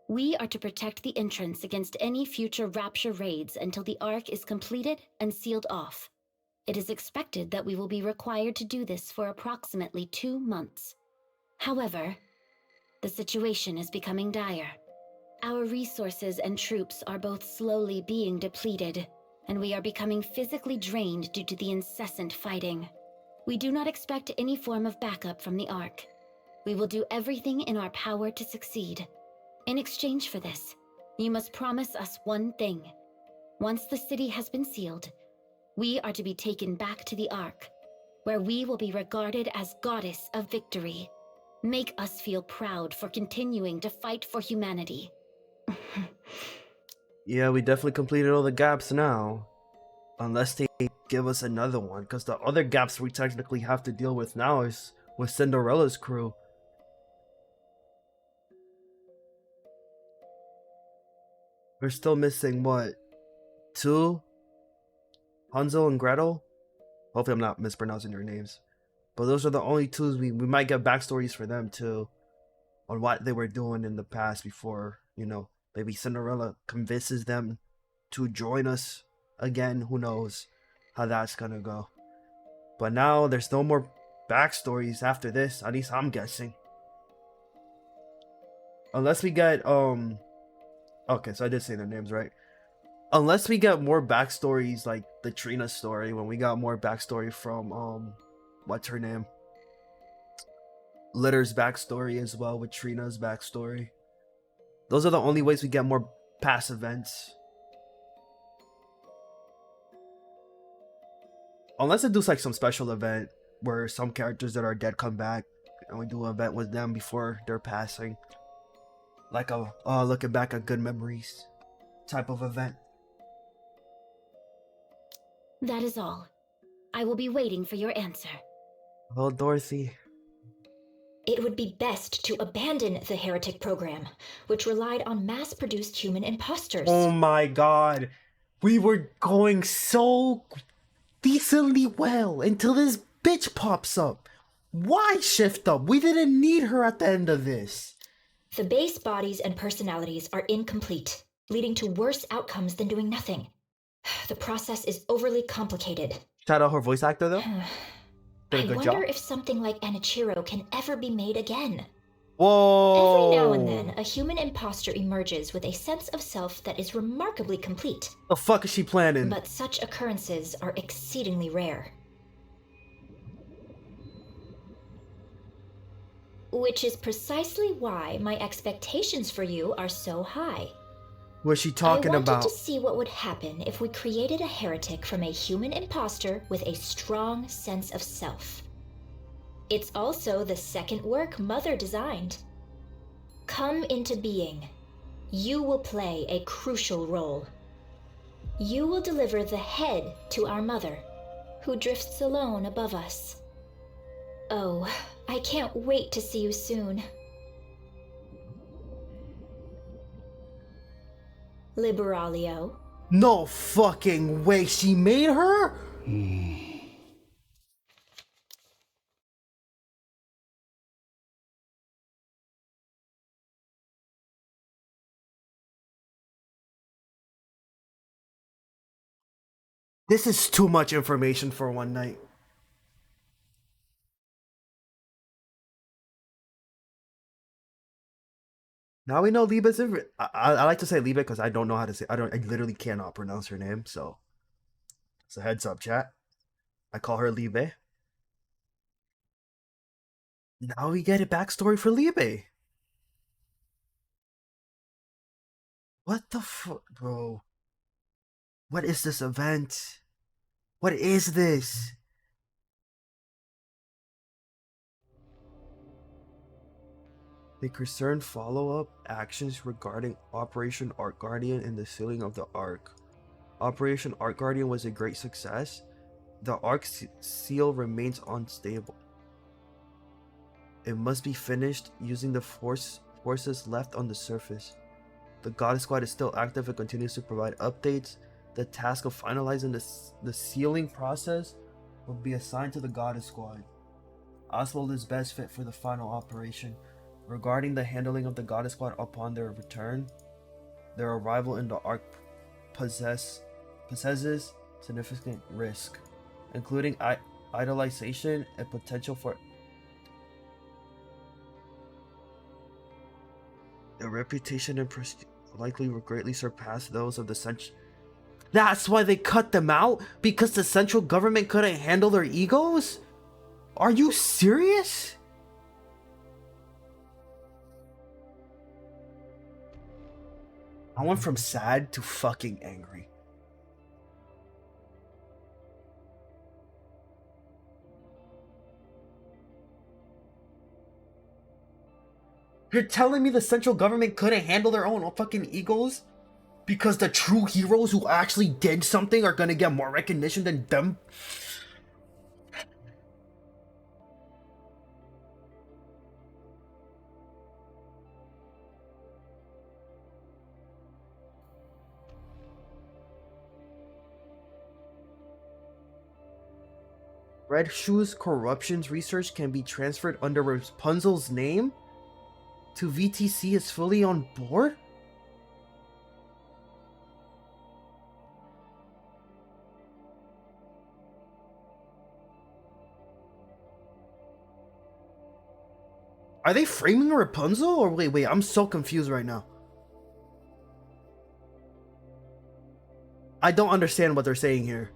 We are to protect the entrance against any future Rapture raids until the Ark is completed and sealed off. It is expected that we will be required to do this for approximately 2 months. However, the situation is becoming dire. Our resources and troops are both slowly being depleted, and we are becoming physically drained due to the incessant fighting. We do not expect any form of backup from the Ark. We will do everything in our power to succeed. In exchange for this, you must promise us one thing. Once the city has been sealed, we are to be taken back to the Ark, where we will be regarded as Goddess of Victory. Make us feel proud for continuing to fight for humanity. Yeah, we definitely completed all the gaps now. Unless they give us another one, because the other gaps we technically have to deal with now is with Cinderella's crew. We're still missing, what? 2? Hansel and Gretel? Hopefully I'm not mispronouncing their names. But those are the only 2s. We might get backstories for them too. On what they were doing in the past before, you know, maybe Cinderella convinces them to join us again. Who knows how that's gonna go. But now there's no more backstories after this. At least I'm guessing. Unless we get, okay, so I did say their names, right? Unless we get more backstories like the Trina story, when we got more backstory from, what's her name? Litter's backstory as well, with Trina's backstory. Those are the only ways we get more past events. Unless it does like some special event where some characters that are dead come back and we do an event with them before they're passing. Like a looking back at good memories type of event. That is all. I will be waiting for your answer. Well, Dorothy. It would be best to abandon the heretic program, which relied on mass-produced human imposters. Oh my god. We were going so decently well until this bitch pops up. Why shift up? We didn't need her at the end of this. The base bodies and personalities are incomplete, leading to worse outcomes than doing nothing. The process is overly complicated. Shout out her voice actor though. I wonder if something like Anichiro can ever be made again. Whoa! Every now and then, a human imposter emerges with a sense of self that is remarkably complete. The fuck is she planning? But such occurrences are exceedingly rare. Which is precisely why my expectations for you are so high. What's she talking about? I wanted to see what would happen if we created a heretic from a human imposter with a strong sense of self. It's also the second work Mother designed. Come into being. You will play a crucial role. You will deliver the head to our mother, who drifts alone above us. Oh, I can't wait to see you soon. Liberalio. No fucking way, she made her? This is too much information for one night. Now we know Liba's I like to say Liba because I don't know how to say I literally cannot pronounce her name, so it's a heads up, chat. I call her Libe. Now we get a backstory for Libe. What the fuck, bro? What is this event? What is this? They concern follow-up actions regarding Operation Ark Guardian and the sealing of the Ark. Operation Ark Guardian was a great success. The Ark seal remains unstable. It must be finished using the forces left on the surface. The Goddess Squad is still active and continues to provide updates. The task of finalizing the sealing process will be assigned to the Goddess Squad. Oswald is best fit for the final operation. Regarding the handling of the Goddess Squad upon their return, their arrival in the Ark possesses significant risk, including idolization and potential for their reputation and prestige likely will greatly surpass those of the central. That's why they cut them out? Because the central government couldn't handle their egos? Are you serious? I went from sad to fucking angry. You're telling me the central government couldn't handle their own fucking egos? Because the true heroes who actually did something are gonna get more recognition than them? Red Shoe's corruptions research can be transferred under Rapunzel's name? To VTC is fully on board? Are they framing Rapunzel? Or wait, I'm so confused right now. I don't understand what they're saying here.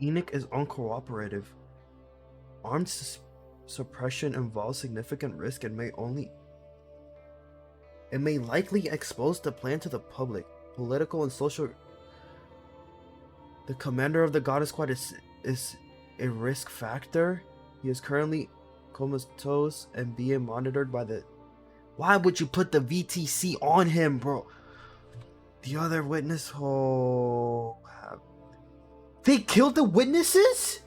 Enoch is uncooperative. Armed suppression involves significant risk and may likely expose the plan to the public, political and social. The commander of the Goddess Squad is a risk factor. He is currently comatose and being monitored by the. Why would you put the VTC on him, bro? The other witness. Oh. They killed the witnesses?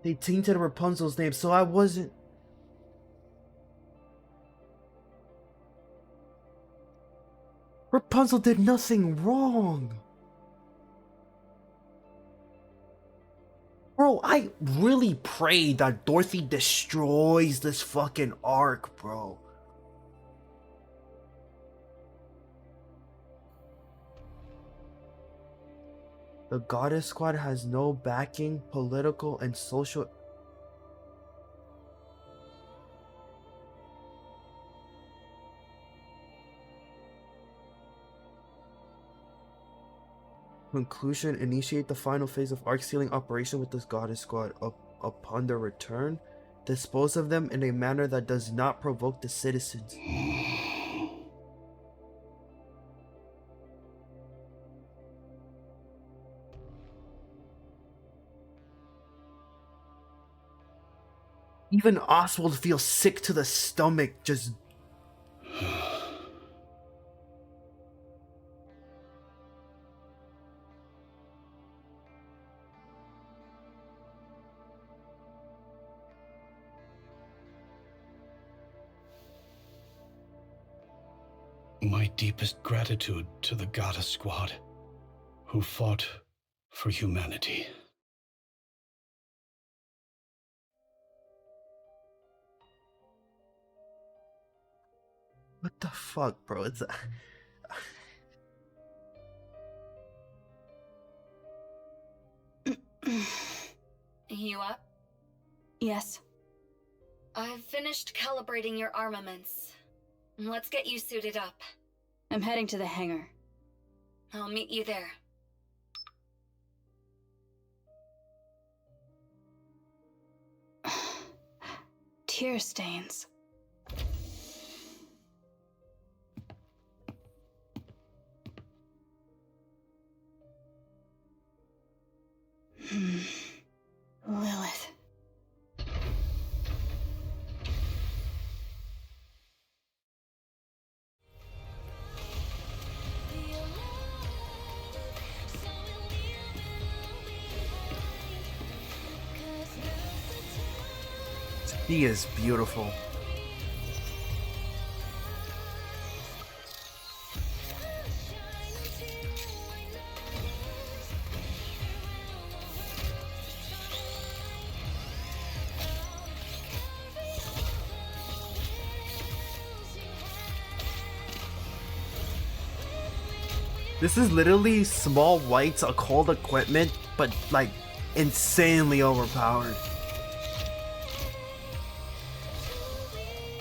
They tainted Rapunzel's name, so I wasn't. Rapunzel did nothing wrong. Bro, I really pray that Dorothy destroys this fucking Ark, bro. The Goddess Squad has no backing, political and social. Conclusion: initiate the final phase of Ark sealing operation with this Goddess Squad. Upon their return, dispose of them in a manner that does not provoke the citizens. Even Oswald feels sick to the stomach just. My deepest gratitude to the Goddess Squad, who fought for humanity. What the fuck, bro? It's. You up? Yes. I've finished calibrating your armaments. Let's get you suited up. I'm heading to the hangar. I'll meet you there. Tear stains. Lilith. He is beautiful. This is literally Small White's occult equipment, but like insanely overpowered.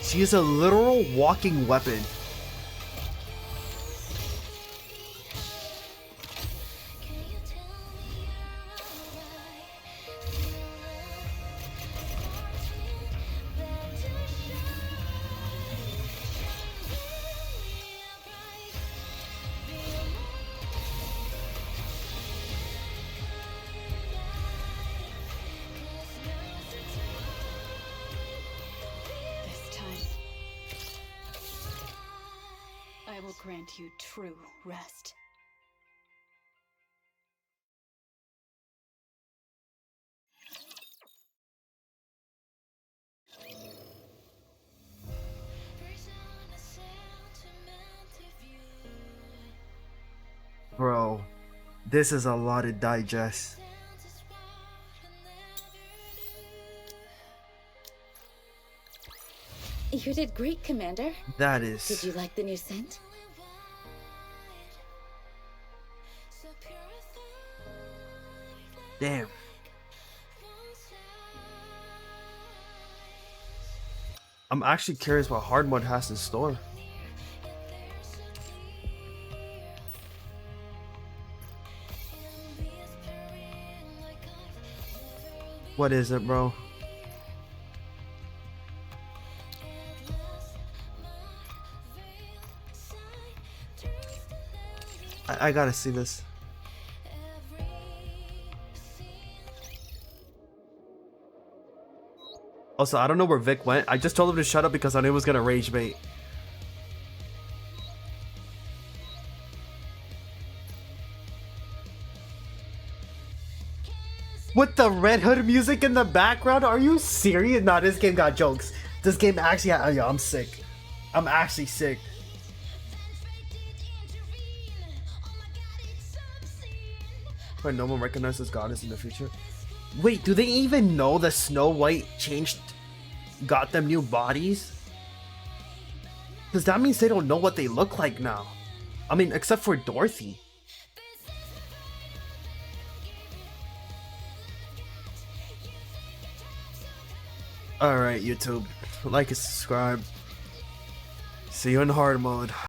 She is a literal walking weapon. I will grant you true rest. Bro, this is a lot to digest. You did great, Commander. That is... Did you like the new scent? Damn. I'm actually curious what hard mode has in store. What is it, bro? I gotta see this. Also, I don't know where Vic went. I just told him to shut up because I knew he was gonna rage bait. With the Red Hood music in the background? Are you serious? Nah, this game got jokes. This game actually yo, I'm sick. I'm actually sick. Wait, no one recognizes goddess in the future? Wait, do they even know that Snow White got them new bodies? Because that means they don't know what they look like now. I mean, except for Dorothy. Alright, YouTube. Like and subscribe. See you in hard mode.